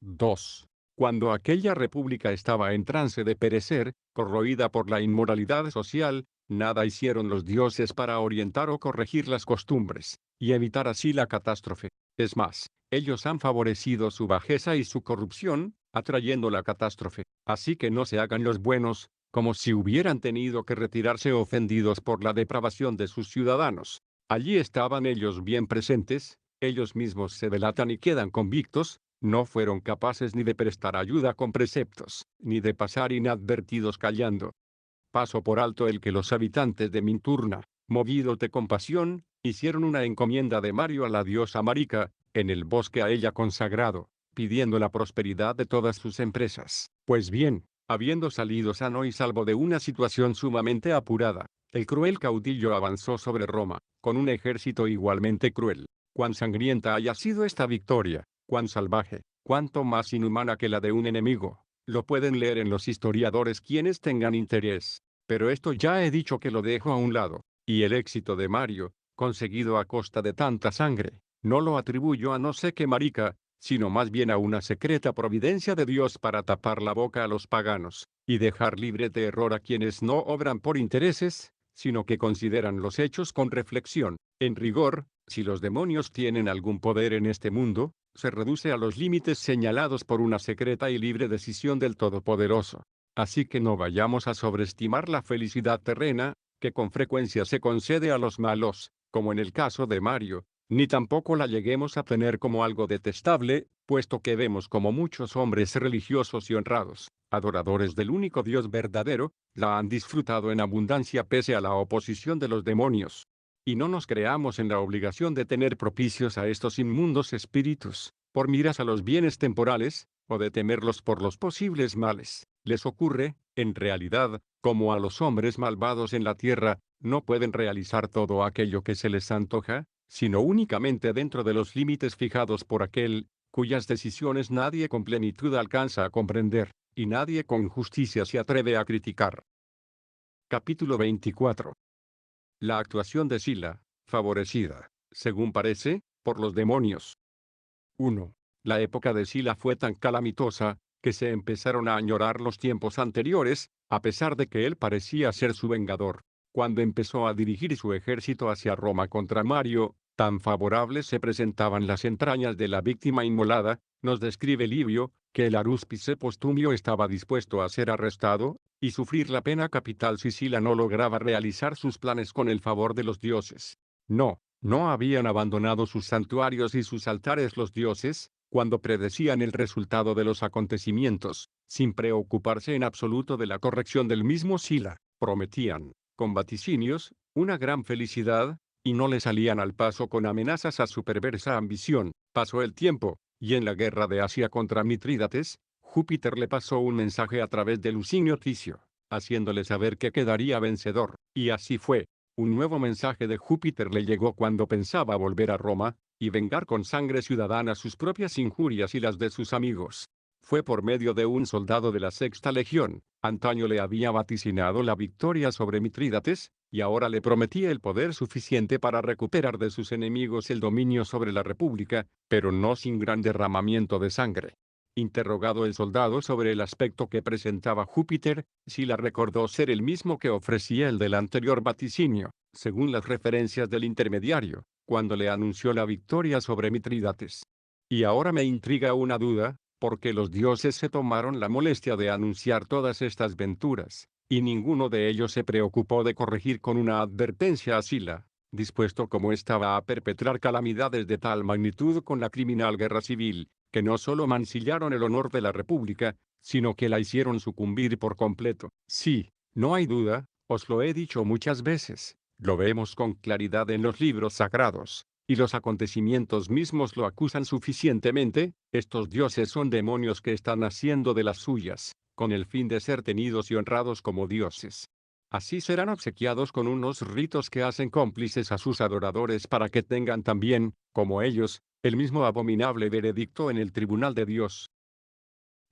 2. Cuando aquella república estaba en trance de perecer, corroída por la inmoralidad social, nada hicieron los dioses para orientar o corregir las costumbres, y evitar así la catástrofe. Es más, ellos han favorecido su bajeza y su corrupción, atrayendo la catástrofe. Así que no se hagan los buenos, como si hubieran tenido que retirarse ofendidos por la depravación de sus ciudadanos. Allí estaban ellos bien presentes, ellos mismos se delatan y quedan convictos, no fueron capaces ni de prestar ayuda con preceptos, ni de pasar inadvertidos callando. Paso por alto el que los habitantes de Minturna, movidos de compasión, hicieron una encomienda de Mario a la diosa Marica, en el bosque a ella consagrado, pidiendo la prosperidad de todas sus empresas. Pues bien, habiendo salido sano y salvo de una situación sumamente apurada, el cruel caudillo avanzó sobre Roma, con un ejército igualmente cruel. Cuán sangrienta haya sido esta victoria, cuán salvaje, cuánto más inhumana que la de un enemigo, lo pueden leer en los historiadores quienes tengan interés. Pero esto ya he dicho que lo dejo a un lado, y el éxito de Mario, conseguido a costa de tanta sangre, no lo atribuyo a no sé qué marica, sino más bien a una secreta providencia de Dios para tapar la boca a los paganos, y dejar libre de error a quienes no obran por intereses, sino que consideran los hechos con reflexión. En rigor, si los demonios tienen algún poder en este mundo, se reduce a los límites señalados por una secreta y libre decisión del Todopoderoso. Así que no vayamos a sobreestimar la felicidad terrena, que con frecuencia se concede a los malos, como en el caso de Mario, ni tampoco la lleguemos a tener como algo detestable, puesto que vemos como muchos hombres religiosos y honrados, adoradores del único Dios verdadero, la han disfrutado en abundancia pese a la oposición de los demonios. Y no nos creamos en la obligación de tener propicios a estos inmundos espíritus, por miras a los bienes temporales, o de temerlos por los posibles males. Les ocurre, en realidad, como a los hombres malvados en la tierra, no pueden realizar todo aquello que se les antoja, sino únicamente dentro de los límites fijados por aquel, cuyas decisiones nadie con plenitud alcanza a comprender, y nadie con justicia se atreve a criticar. Capítulo 24. La actuación de Sila, favorecida, según parece, por los demonios. 1. La época de Sila fue tan calamitosa, que se empezaron a añorar los tiempos anteriores, a pesar de que él parecía ser su vengador. Cuando empezó a dirigir su ejército hacia Roma contra Mario, tan favorables se presentaban las entrañas de la víctima inmolada, nos describe Livio, que el arúspice Postumio estaba dispuesto a ser arrestado, y sufrir la pena capital si Sila no lograba realizar sus planes con el favor de los dioses. No habían abandonado sus santuarios y sus altares los dioses, cuando predecían el resultado de los acontecimientos, sin preocuparse en absoluto de la corrección del mismo Sila, prometían, con vaticinios, una gran felicidad, y no le salían al paso con amenazas a su perversa ambición. Pasó el tiempo, Y en la guerra de Asia contra Mitrídates, Júpiter le pasó un mensaje a través de Lucinio Ticio, haciéndole saber que quedaría vencedor, y así fue. Un nuevo mensaje de Júpiter le llegó cuando pensaba volver a Roma, y vengar con sangre ciudadana sus propias injurias y las de sus amigos. Fue por medio de un soldado de la Sexta Legión. Antaño le había vaticinado la victoria sobre Mitrídates, y ahora le prometía el poder suficiente para recuperar de sus enemigos el dominio sobre la República, pero no sin gran derramamiento de sangre. Interrogado el soldado sobre el aspecto que presentaba Júpiter, Sila recordó ser el mismo que ofrecía el del anterior vaticinio, según las referencias del intermediario, cuando le anunció la victoria sobre Mitrídates. Y ahora me intriga una duda, porque los dioses se tomaron la molestia de anunciar todas estas venturas, y ninguno de ellos se preocupó de corregir con una advertencia a Sila, dispuesto como estaba a perpetrar calamidades de tal magnitud con la criminal guerra civil, que no solo mancillaron el honor de la República, sino que la hicieron sucumbir por completo. Sí, no hay duda, os lo he dicho muchas veces, lo vemos con claridad en los libros sagrados, y los acontecimientos mismos lo acusan suficientemente. Estos dioses son demonios que están haciendo de las suyas, con el fin de ser tenidos y honrados como dioses. Así serán obsequiados con unos ritos que hacen cómplices a sus adoradores para que tengan también, como ellos, el mismo abominable veredicto en el tribunal de Dios.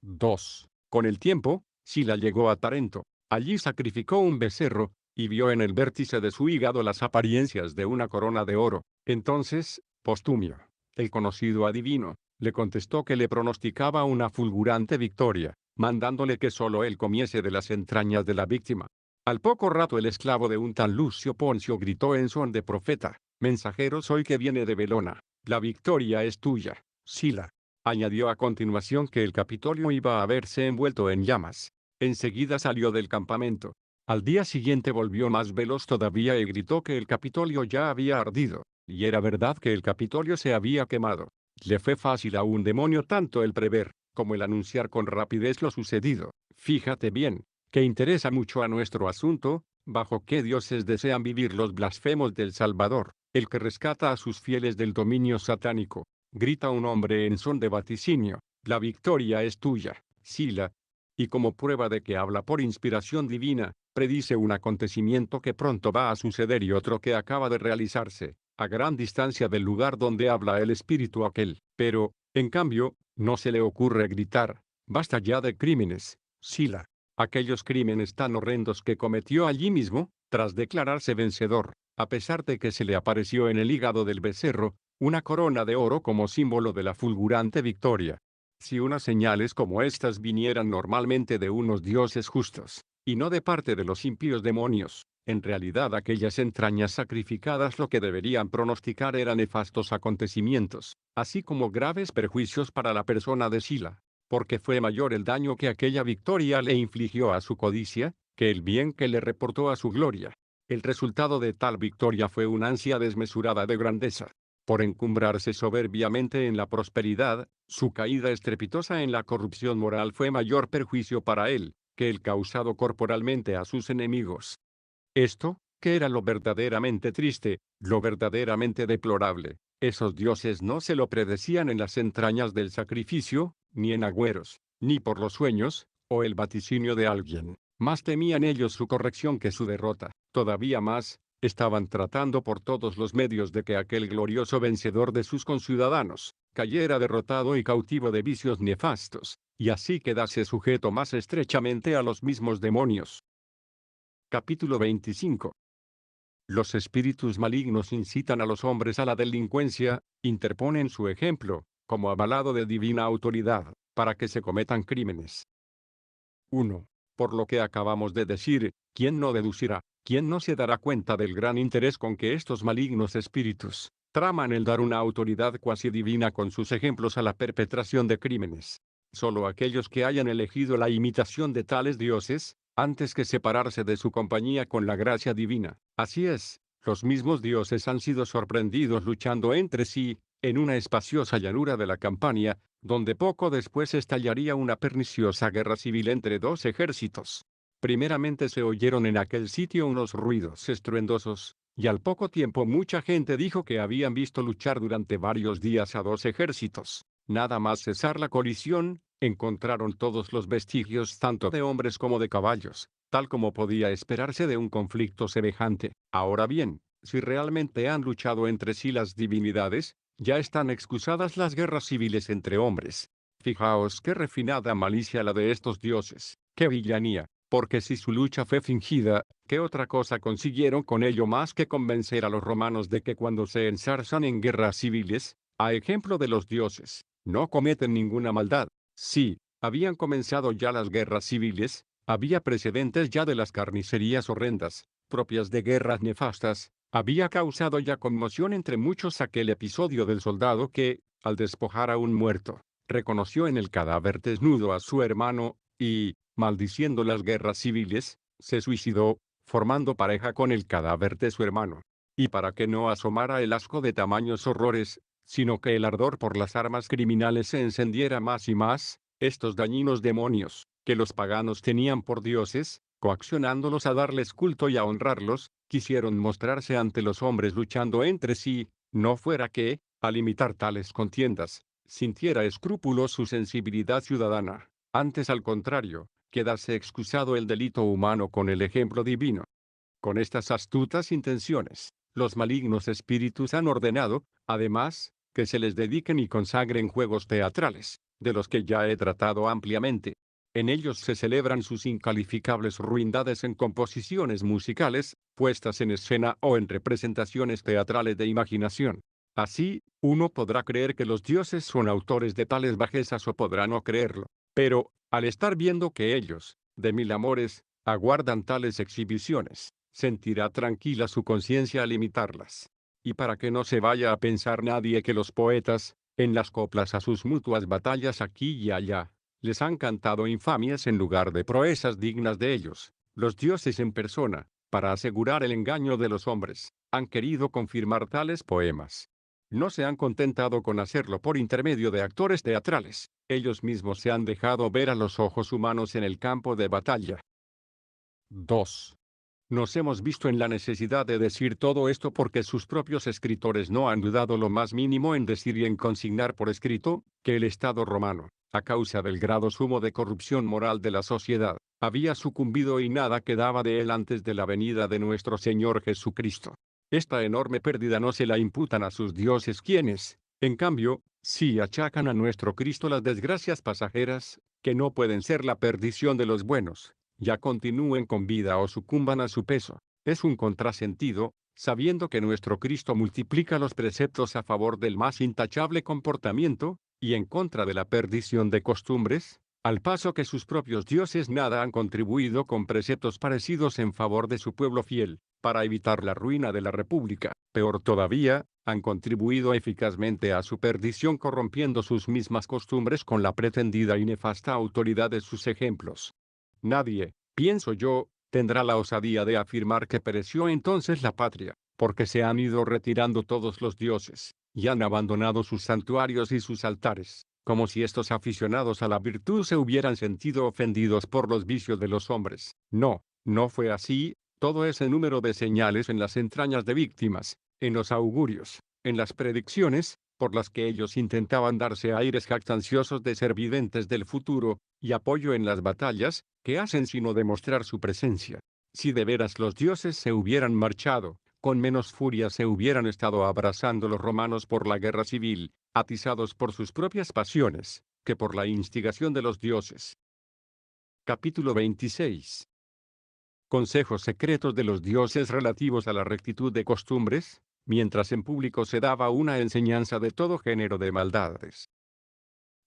2. Con el tiempo, Sila llegó a Tarento. Allí sacrificó un becerro, y vio en el vértice de su hígado las apariencias de una corona de oro. Entonces, Postumio, el conocido adivino, le contestó que le pronosticaba una fulgurante victoria, mandándole que solo él comiese de las entrañas de la víctima. Al poco rato el esclavo de un tal Lucio Poncio gritó en son de profeta: «Mensajero soy que viene de Belona. La victoria es tuya, Sila». Añadió a continuación que el Capitolio iba a verse envuelto en llamas. Enseguida salió del campamento. Al día siguiente volvió más veloz todavía y gritó que el Capitolio ya había ardido, y era verdad que el Capitolio se había quemado. Le fue fácil a un demonio tanto el prever, como el anunciar con rapidez lo sucedido. Fíjate bien, que interesa mucho a nuestro asunto, bajo qué dioses desean vivir los blasfemos del Salvador, el que rescata a sus fieles del dominio satánico. Grita un hombre en son de vaticinio: «La victoria es tuya, Sila». Y como prueba de que habla por inspiración divina, predice un acontecimiento que pronto va a suceder y otro que acaba de realizarse, a gran distancia del lugar donde habla el espíritu aquel. Pero, en cambio, no se le ocurre gritar: «Basta ya de crímenes, Sila». Aquellos crímenes tan horrendos que cometió allí mismo, tras declararse vencedor, a pesar de que se le apareció en el hígado del becerro una corona de oro como símbolo de la fulgurante victoria. Si unas señales como estas vinieran normalmente de unos dioses justos, y no de parte de los impíos demonios, en realidad aquellas entrañas sacrificadas lo que deberían pronosticar eran nefastos acontecimientos, así como graves perjuicios para la persona de Sila, porque fue mayor el daño que aquella victoria le infligió a su codicia, que el bien que le reportó a su gloria. El resultado de tal victoria fue una ansia desmesurada de grandeza. Por encumbrarse soberbiamente en la prosperidad, su caída estrepitosa en la corrupción moral fue mayor perjuicio para él, que el causado corporalmente a sus enemigos. Esto, que era lo verdaderamente triste, lo verdaderamente deplorable, esos dioses no se lo predecían en las entrañas del sacrificio, ni en agüeros, ni por los sueños, o el vaticinio de alguien. Más temían ellos su corrección que su derrota. Todavía más, estaban tratando por todos los medios de que aquel glorioso vencedor de sus conciudadanos cayera derrotado y cautivo de vicios nefastos, y así quedase sujeto más estrechamente a los mismos demonios. Capítulo 25. Los espíritus malignos incitan a los hombres a la delincuencia, interponen su ejemplo, como avalado de divina autoridad, para que se cometan crímenes. 1. Por lo que acabamos de decir, ¿quién no deducirá, quién no se dará cuenta del gran interés con que estos malignos espíritus traman el dar una autoridad cuasi divina con sus ejemplos a la perpetración de crímenes? Solo aquellos que hayan elegido la imitación de tales dioses, antes que separarse de su compañía con la gracia divina. Así es, los mismos dioses han sido sorprendidos luchando entre sí, en una espaciosa llanura de la Campania, donde poco después estallaría una perniciosa guerra civil entre dos ejércitos. Primeramente se oyeron en aquel sitio unos ruidos estruendosos, y al poco tiempo mucha gente dijo que habían visto luchar durante varios días a dos ejércitos. Nada más cesar la colisión, encontraron todos los vestigios tanto de hombres como de caballos, tal como podía esperarse de un conflicto semejante. Ahora bien, si realmente han luchado entre sí las divinidades, ya están excusadas las guerras civiles entre hombres. Fijaos qué refinada malicia la de estos dioses, qué villanía, porque si su lucha fue fingida, ¿qué otra cosa consiguieron con ello más que convencer a los romanos de que cuando se ensarzan en guerras civiles, a ejemplo de los dioses, no cometen ninguna maldad? Sí, habían comenzado ya las guerras civiles, había precedentes ya de las carnicerías horrendas, propias de guerras nefastas, había causado ya conmoción entre muchos aquel episodio del soldado que, al despojar a un muerto, reconoció en el cadáver desnudo a su hermano, y, maldiciendo las guerras civiles, se suicidó, formando pareja con el cadáver de su hermano. Y para que no asomara el asco de tamaños horrores, sino que el ardor por las armas criminales se encendiera más y más, estos dañinos demonios, que los paganos tenían por dioses, coaccionándolos a darles culto y a honrarlos, quisieron mostrarse ante los hombres luchando entre sí, no fuera que, al imitar tales contiendas, sintiera escrúpulos su sensibilidad ciudadana. Antes, al contrario, quedase excusado el delito humano con el ejemplo divino. Con estas astutas intenciones, los malignos espíritus han ordenado, además, que se les dediquen y consagren juegos teatrales, de los que ya he tratado ampliamente. En ellos se celebran sus incalificables ruindades en composiciones musicales, puestas en escena o en representaciones teatrales de imaginación. Así, uno podrá creer que los dioses son autores de tales bajezas o podrá no creerlo. Pero, al estar viendo que ellos, de mil amores, aguardan tales exhibiciones, sentirá tranquila su conciencia al imitarlas. Y para que no se vaya a pensar nadie que los poetas, en las coplas a sus mutuas batallas aquí y allá, les han cantado infamias en lugar de proezas dignas de ellos, los dioses en persona, para asegurar el engaño de los hombres, han querido confirmar tales poemas. No se han contentado con hacerlo por intermedio de actores teatrales, ellos mismos se han dejado ver a los ojos humanos en el campo de batalla. 2. Nos hemos visto en la necesidad de decir todo esto porque sus propios escritores no han dudado lo más mínimo en decir y en consignar por escrito, que el Estado romano, a causa del grado sumo de corrupción moral de la sociedad, había sucumbido y nada quedaba de él antes de la venida de nuestro Señor Jesucristo. Esta enorme pérdida no se la imputan a sus dioses quienes, en cambio, sí achacan a nuestro Cristo las desgracias pasajeras, que no pueden ser la perdición de los buenos, ya continúen con vida o sucumban a su peso. Es un contrasentido, sabiendo que nuestro Cristo multiplica los preceptos a favor del más intachable comportamiento, y en contra de la perdición de costumbres, al paso que sus propios dioses nada han contribuido con preceptos parecidos en favor de su pueblo fiel, para evitar la ruina de la República. Peor todavía, han contribuido eficazmente a su perdición corrompiendo sus mismas costumbres con la pretendida y nefasta autoridad de sus ejemplos. Nadie, pienso yo, tendrá la osadía de afirmar que pereció entonces la patria, porque se han ido retirando todos los dioses, y han abandonado sus santuarios y sus altares, como si estos aficionados a la virtud se hubieran sentido ofendidos por los vicios de los hombres. No, no fue así, todo ese número de señales en las entrañas de víctimas, en los augurios, en las predicciones, por las que ellos intentaban darse aires jactanciosos de ser videntes del futuro, y apoyo en las batallas, que hacen sino demostrar su presencia. Si de veras los dioses se hubieran marchado, con menos furia se hubieran estado abrazando los romanos por la guerra civil, atizados por sus propias pasiones, que por la instigación de los dioses. Capítulo 26. Consejos secretos de los dioses relativos a la rectitud de costumbres, mientras en público se daba una enseñanza de todo género de maldades.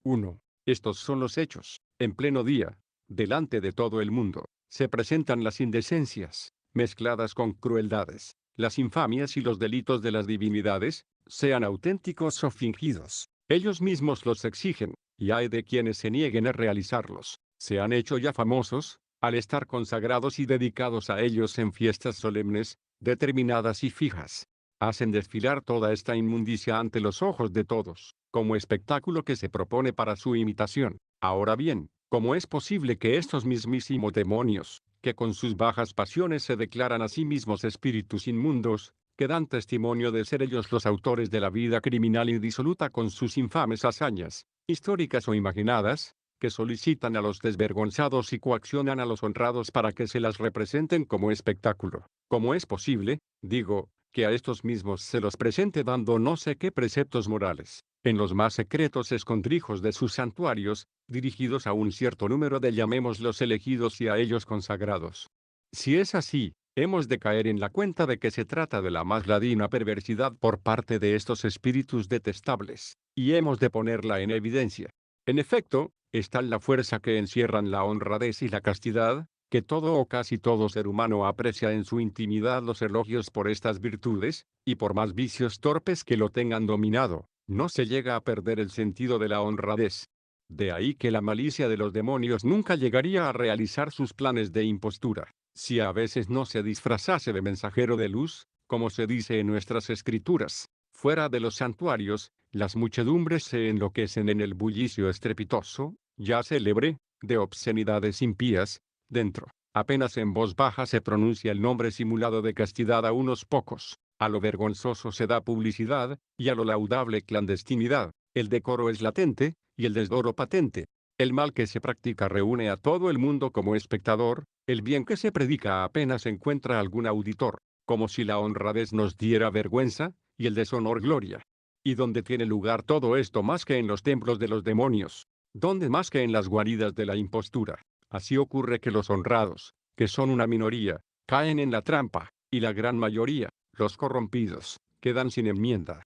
1. Estos son los hechos. En pleno día, delante de todo el mundo, se presentan las indecencias, mezcladas con crueldades, las infamias y los delitos de las divinidades, sean auténticos o fingidos. Ellos mismos los exigen, y hay de quienes se nieguen a realizarlos. Se han hecho ya famosos, al estar consagrados y dedicados a ellos en fiestas solemnes, determinadas y fijas. Hacen desfilar toda esta inmundicia ante los ojos de todos, como espectáculo que se propone para su imitación. Ahora bien, ¿cómo es posible que estos mismísimos demonios, que con sus bajas pasiones se declaran a sí mismos espíritus inmundos, que dan testimonio de ser ellos los autores de la vida criminal y disoluta con sus infames hazañas, históricas o imaginadas, que solicitan a los desvergonzados y coaccionan a los honrados para que se las representen como espectáculo. ¿Cómo es posible, digo, que a estos mismos se los presente dando no sé qué preceptos morales, en los más secretos escondrijos de sus santuarios, dirigidos a un cierto número de llamémoslos elegidos y a ellos consagrados? Si es así, hemos de caer en la cuenta de que se trata de la más ladina perversidad por parte de estos espíritus detestables, y hemos de ponerla en evidencia. En efecto, está la fuerza que encierran la honradez y la castidad, que todo o casi todo ser humano aprecia en su intimidad los elogios por estas virtudes, y por más vicios torpes que lo tengan dominado, no se llega a perder el sentido de la honradez. De ahí que la malicia de los demonios nunca llegaría a realizar sus planes de impostura, si a veces no se disfrazase de mensajero de luz, como se dice en nuestras escrituras. Fuera de los santuarios, las muchedumbres se enloquecen en el bullicio estrepitoso, ya célebre, de obscenidades impías. Dentro, apenas en voz baja se pronuncia el nombre simulado de castidad a unos pocos, a lo vergonzoso se da publicidad, y a lo laudable clandestinidad. El decoro es latente, y el desdoro patente. El mal que se practica reúne a todo el mundo como espectador, el bien que se predica apenas encuentra algún auditor, como si la honradez nos diera vergüenza, y el deshonor gloria. ¿Y dónde tiene lugar todo esto más que en los templos de los demonios? ¿Dónde más que en las guaridas de la impostura? Así ocurre que los honrados, que son una minoría, caen en la trampa, y la gran mayoría, los corrompidos, quedan sin enmienda.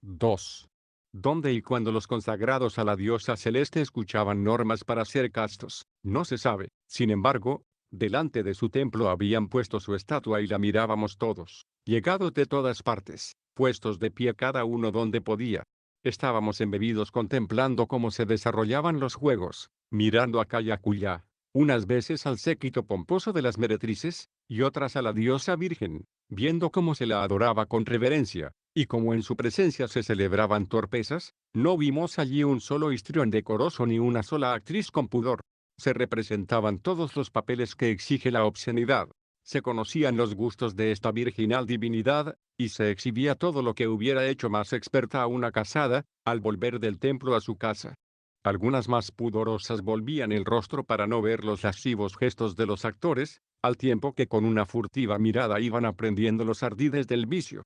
2. ¿Dónde y cuándo los consagrados a la diosa celeste escuchaban normas para ser castos? No se sabe. Sin embargo, delante de su templo habían puesto su estatua y la mirábamos todos, llegados de todas partes, puestos de pie cada uno donde podía. Estábamos embebidos contemplando cómo se desarrollaban los juegos, mirando acá y acullá, unas veces al séquito pomposo de las meretrices, y otras a la diosa virgen, viendo cómo se la adoraba con reverencia, y como en su presencia se celebraban torpezas, no vimos allí un solo histrión decoroso ni una sola actriz con pudor. Se representaban todos los papeles que exige la obscenidad. Se conocían los gustos de esta virginal divinidad, y se exhibía todo lo que hubiera hecho más experta a una casada, al volver del templo a su casa. Algunas más pudorosas volvían el rostro para no ver los lascivos gestos de los actores, al tiempo que con una furtiva mirada iban aprendiendo los ardides del vicio.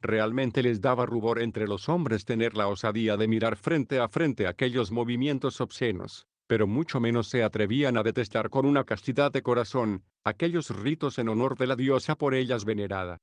Realmente les daba rubor entre los hombres tener la osadía de mirar frente a frente aquellos movimientos obscenos, pero mucho menos se atrevían a detestar con una castidad de corazón aquellos ritos en honor de la diosa por ellas venerada.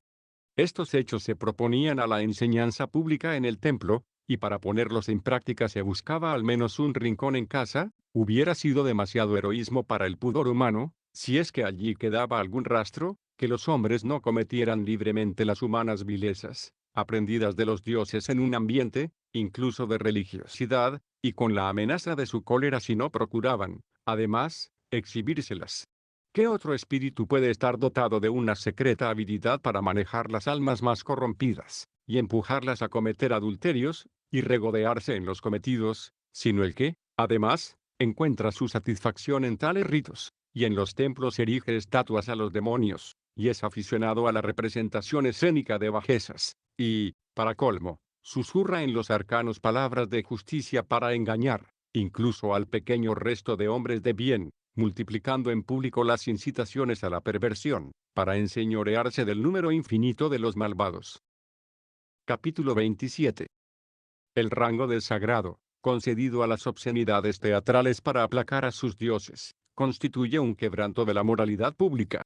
Estos hechos se proponían a la enseñanza pública en el templo, y para ponerlos en práctica se buscaba al menos un rincón en casa. Hubiera sido demasiado heroísmo para el pudor humano, si es que allí quedaba algún rastro, que los hombres no cometieran libremente las humanas vilezas, aprendidas de los dioses en un ambiente, incluso de religiosidad, y con la amenaza de su cólera si no procuraban, además, exhibírselas. ¿Qué otro espíritu puede estar dotado de una secreta habilidad para manejar las almas más corrompidas, y empujarlas a cometer adulterios, y regodearse en los cometidos, sino el que, además, encuentra su satisfacción en tales ritos, y en los templos erige estatuas a los demonios, y es aficionado a la representación escénica de bajezas, y, para colmo, susurra en los arcanos palabras de justicia para engañar, incluso al pequeño resto de hombres de bien, multiplicando en público las incitaciones a la perversión, para enseñorearse del número infinito de los malvados? Capítulo 27. El rango del sagrado, concedido a las obscenidades teatrales para aplacar a sus dioses, constituye un quebranto de la moralidad pública.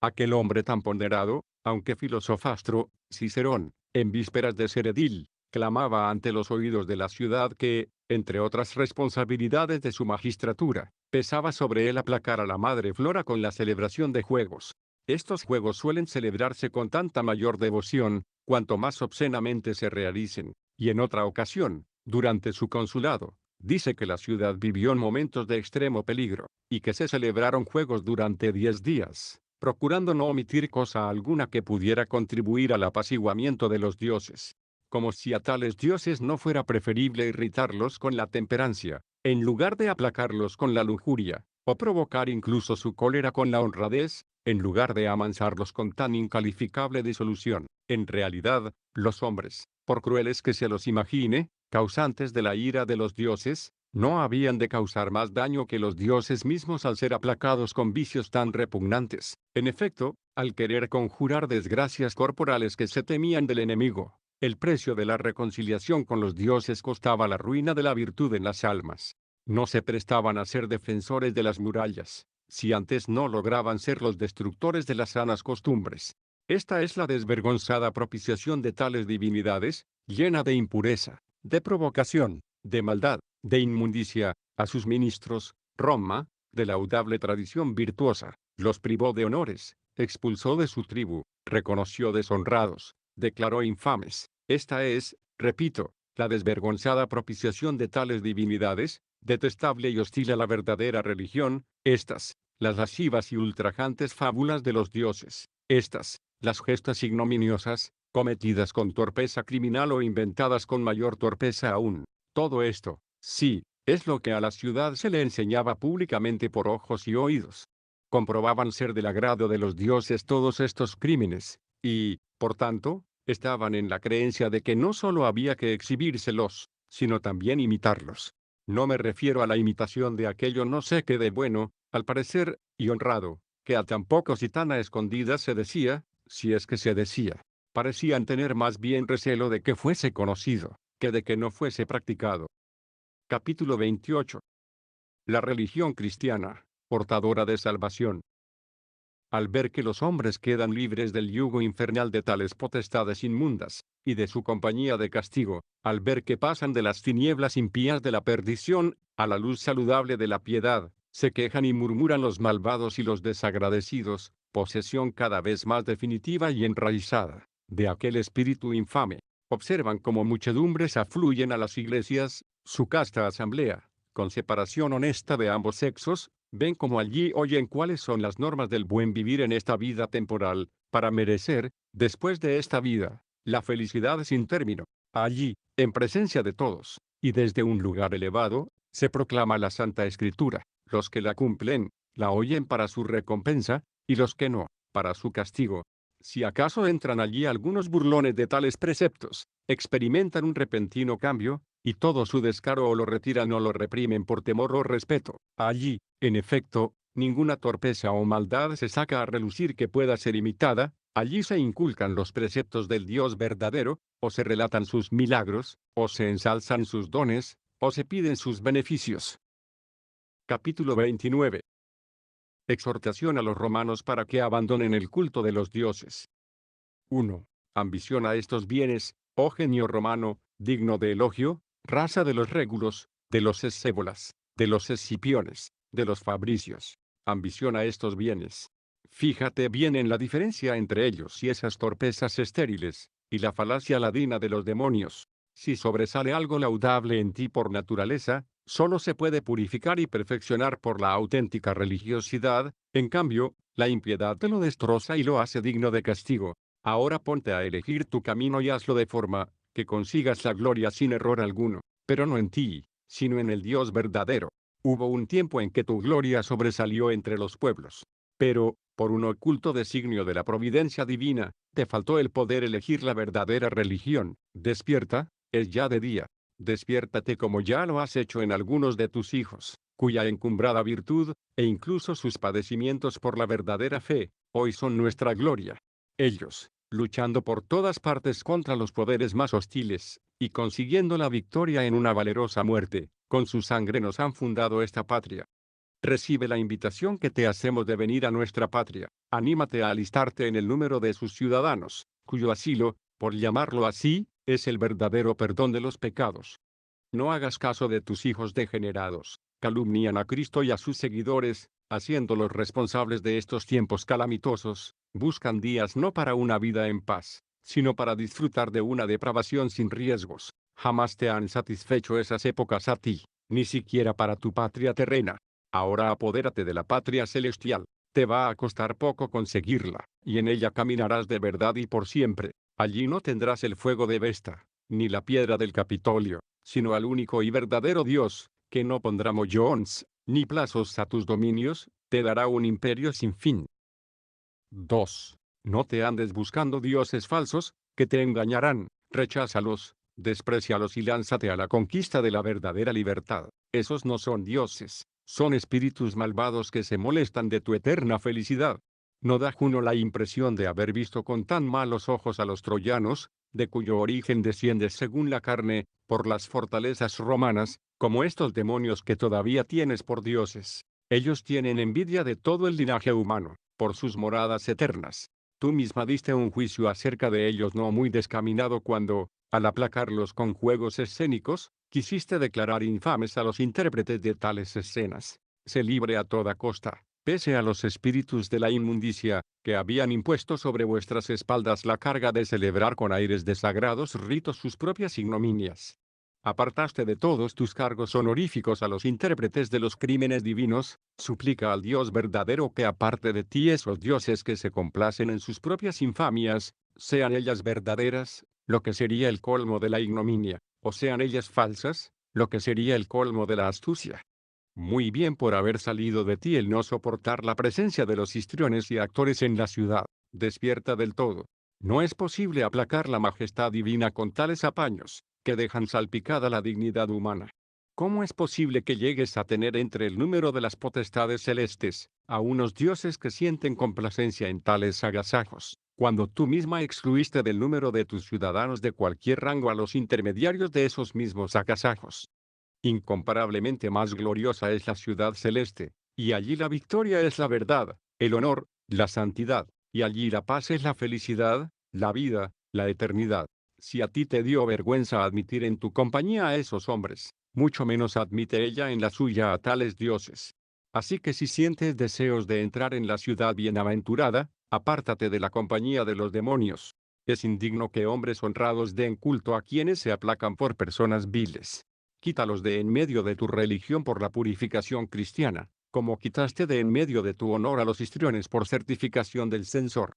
Aquel hombre tan ponderado, aunque filosofastro, Cicerón, en vísperas de ser edil, clamaba ante los oídos de la ciudad que, entre otras responsabilidades de su magistratura, pesaba sobre él aplacar a la madre Flora con la celebración de juegos. Estos juegos suelen celebrarse con tanta mayor devoción, cuanto más obscenamente se realicen, y en otra ocasión, durante su consulado, dice que la ciudad vivió en momentos de extremo peligro, y que se celebraron juegos durante 10 días, procurando no omitir cosa alguna que pudiera contribuir al apaciguamiento de los dioses. Como si a tales dioses no fuera preferible irritarlos con la temperancia, en lugar de aplacarlos con la lujuria, o provocar incluso su cólera con la honradez, en lugar de amansarlos con tan incalificable disolución. En realidad, los hombres, por crueles que se los imagine, causantes de la ira de los dioses, no habían de causar más daño que los dioses mismos al ser aplacados con vicios tan repugnantes. En efecto, al querer conjurar desgracias corporales que se temían del enemigo, el precio de la reconciliación con los dioses costaba la ruina de la virtud en las almas. No se prestaban a ser defensores de las murallas, si antes no lograban ser los destructores de las sanas costumbres. Esta es la desvergonzada propiciación de tales divinidades, llena de impureza, de provocación, de maldad, de inmundicia, a sus ministros. Roma, de laudable tradición virtuosa, los privó de honores, expulsó de su tribu, reconoció deshonrados, declaró infames. Esta es, repito, la desvergonzada propiciación de tales divinidades, detestable y hostil a la verdadera religión. Estas, las lascivas y ultrajantes fábulas de los dioses. Estas, las gestas ignominiosas, cometidas con torpeza criminal o inventadas con mayor torpeza aún. Todo esto, sí, es lo que a la ciudad se le enseñaba públicamente por ojos y oídos. Comprobaban ser del agrado de los dioses todos estos crímenes, y, por tanto, estaban en la creencia de que no solo había que exhibírselos, sino también imitarlos. No me refiero a la imitación de aquello no sé qué de bueno, al parecer, y honrado, que a tan pocos y tan a escondidas se decía, si es que se decía. Parecían tener más bien recelo de que fuese conocido, que de que no fuese practicado. Capítulo 28. La religión cristiana, portadora de salvación. Al ver que los hombres quedan libres del yugo infernal de tales potestades inmundas, y de su compañía de castigo, al ver que pasan de las tinieblas impías de la perdición, a la luz saludable de la piedad, se quejan y murmuran los malvados y los desagradecidos, posesión cada vez más definitiva y enraizada, de aquel espíritu infame. Observan cómo muchedumbres afluyen a las iglesias, su casta asamblea, con separación honesta de ambos sexos, ven como allí oyen cuáles son las normas del buen vivir en esta vida temporal, para merecer, después de esta vida, la felicidad sin término. Allí, en presencia de todos, y desde un lugar elevado, se proclama la Santa Escritura. Los que la cumplen, la oyen para su recompensa, y los que no, para su castigo. Si acaso entran allí algunos burlones de tales preceptos, experimentan un repentino cambio, y todo su descaro o lo retiran o lo reprimen por temor o respeto. Allí, en efecto, ninguna torpeza o maldad se saca a relucir que pueda ser imitada. Allí se inculcan los preceptos del Dios verdadero, o se relatan sus milagros, o se ensalzan sus dones, o se piden sus beneficios. Capítulo 29. Exhortación a los romanos para que abandonen el culto de los dioses. 1. Ambición a estos bienes, oh genio romano, digno de elogio, raza de los régulos, de los escébolas, de los escipiones, de los fabricios. Ambición a estos bienes. Fíjate bien en la diferencia entre ellos y esas torpezas estériles, y la falacia ladina de los demonios. Si sobresale algo laudable en ti por naturaleza, solo se puede purificar y perfeccionar por la auténtica religiosidad. En cambio, la impiedad te lo destroza y lo hace digno de castigo. Ahora ponte a elegir tu camino y hazlo de forma que consigas la gloria sin error alguno, pero no en ti, sino en el Dios verdadero. Hubo un tiempo en que tu gloria sobresalió entre los pueblos. Pero, por un oculto designio de la providencia divina, te faltó el poder elegir la verdadera religión. Despierta, es ya de día. Despiértate como ya lo has hecho en algunos de tus hijos, cuya encumbrada virtud, e incluso sus padecimientos por la verdadera fe, hoy son nuestra gloria. Ellos, luchando por todas partes contra los poderes más hostiles, y consiguiendo la victoria en una valerosa muerte, con su sangre nos han fundado esta patria. Recibe la invitación que te hacemos de venir a nuestra patria. Anímate a alistarte en el número de sus ciudadanos, cuyo asilo, por llamarlo así, es el verdadero perdón de los pecados. No hagas caso de tus hijos degenerados. Calumnian a Cristo y a sus seguidores, haciéndolos responsables de estos tiempos calamitosos. Buscan días no para una vida en paz, sino para disfrutar de una depravación sin riesgos. Jamás te han satisfecho esas épocas a ti, ni siquiera para tu patria terrena. Ahora apodérate de la patria celestial. Te va a costar poco conseguirla, y en ella caminarás de verdad y por siempre. Allí no tendrás el fuego de Vesta, ni la piedra del Capitolio, sino al único y verdadero Dios, que no pondrá mollones, ni plazos a tus dominios, te dará un imperio sin fin. 2. No te andes buscando dioses falsos, que te engañarán, recházalos, desprécialos y lánzate a la conquista de la verdadera libertad. Esos no son dioses, son espíritus malvados que se molestan de tu eterna felicidad. ¿No da Juno la impresión de haber visto con tan malos ojos a los troyanos, de cuyo origen desciende según la carne, por las fortalezas romanas, como estos demonios que todavía tienes por dioses? Ellos tienen envidia de todo el linaje humano, por sus moradas eternas. Tú misma diste un juicio acerca de ellos no muy descaminado cuando, al aplacarlos con juegos escénicos, quisiste declarar infames a los intérpretes de tales escenas. Sé libre a toda costa, pese a los espíritus de la inmundicia, que habían impuesto sobre vuestras espaldas la carga de celebrar con aires de sagrados ritos sus propias ignominias. Apartaste de todos tus cargos honoríficos a los intérpretes de los crímenes divinos, suplica al Dios verdadero que aparte de ti esos dioses que se complacen en sus propias infamias, sean ellas verdaderas, lo que sería el colmo de la ignominia, o sean ellas falsas, lo que sería el colmo de la astucia. Muy bien por haber salido de ti el no soportar la presencia de los histriones y actores en la ciudad. Despierta del todo. No es posible aplacar la majestad divina con tales apaños, que dejan salpicada la dignidad humana. ¿Cómo es posible que llegues a tener entre el número de las potestades celestes, a unos dioses que sienten complacencia en tales agasajos, cuando tú misma excluiste del número de tus ciudadanos de cualquier rango a los intermediarios de esos mismos agasajos? Incomparablemente más gloriosa es la ciudad celeste, y allí la victoria es la verdad, el honor, la santidad, y allí la paz es la felicidad, la vida, la eternidad. Si a ti te dio vergüenza admitir en tu compañía a esos hombres, mucho menos admite ella en la suya a tales dioses. Así que si sientes deseos de entrar en la ciudad bienaventurada, apártate de la compañía de los demonios. Es indigno que hombres honrados den culto a quienes se aplacan por personas viles. Quítalos de en medio de tu religión por la purificación cristiana, como quitaste de en medio de tu honor a los histriones por certificación del censor.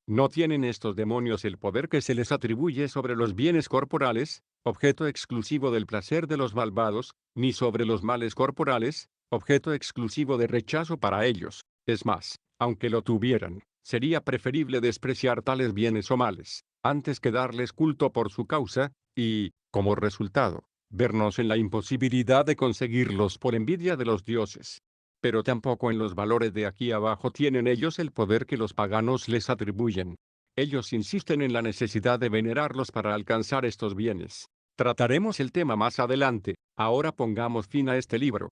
No tienen estos demonios el poder que se les atribuye sobre los bienes corporales, objeto exclusivo del placer de los malvados, ni sobre los males corporales, objeto exclusivo de rechazo para ellos. Es más, aunque lo tuvieran, sería preferible despreciar tales bienes o males, antes que darles culto por su causa, y, como resultado, vernos en la imposibilidad de conseguirlos por envidia de los dioses. Pero tampoco en los valores de aquí abajo tienen ellos el poder que los paganos les atribuyen. Ellos insisten en la necesidad de venerarlos para alcanzar estos bienes. Trataremos el tema más adelante, ahora pongamos fin a este libro.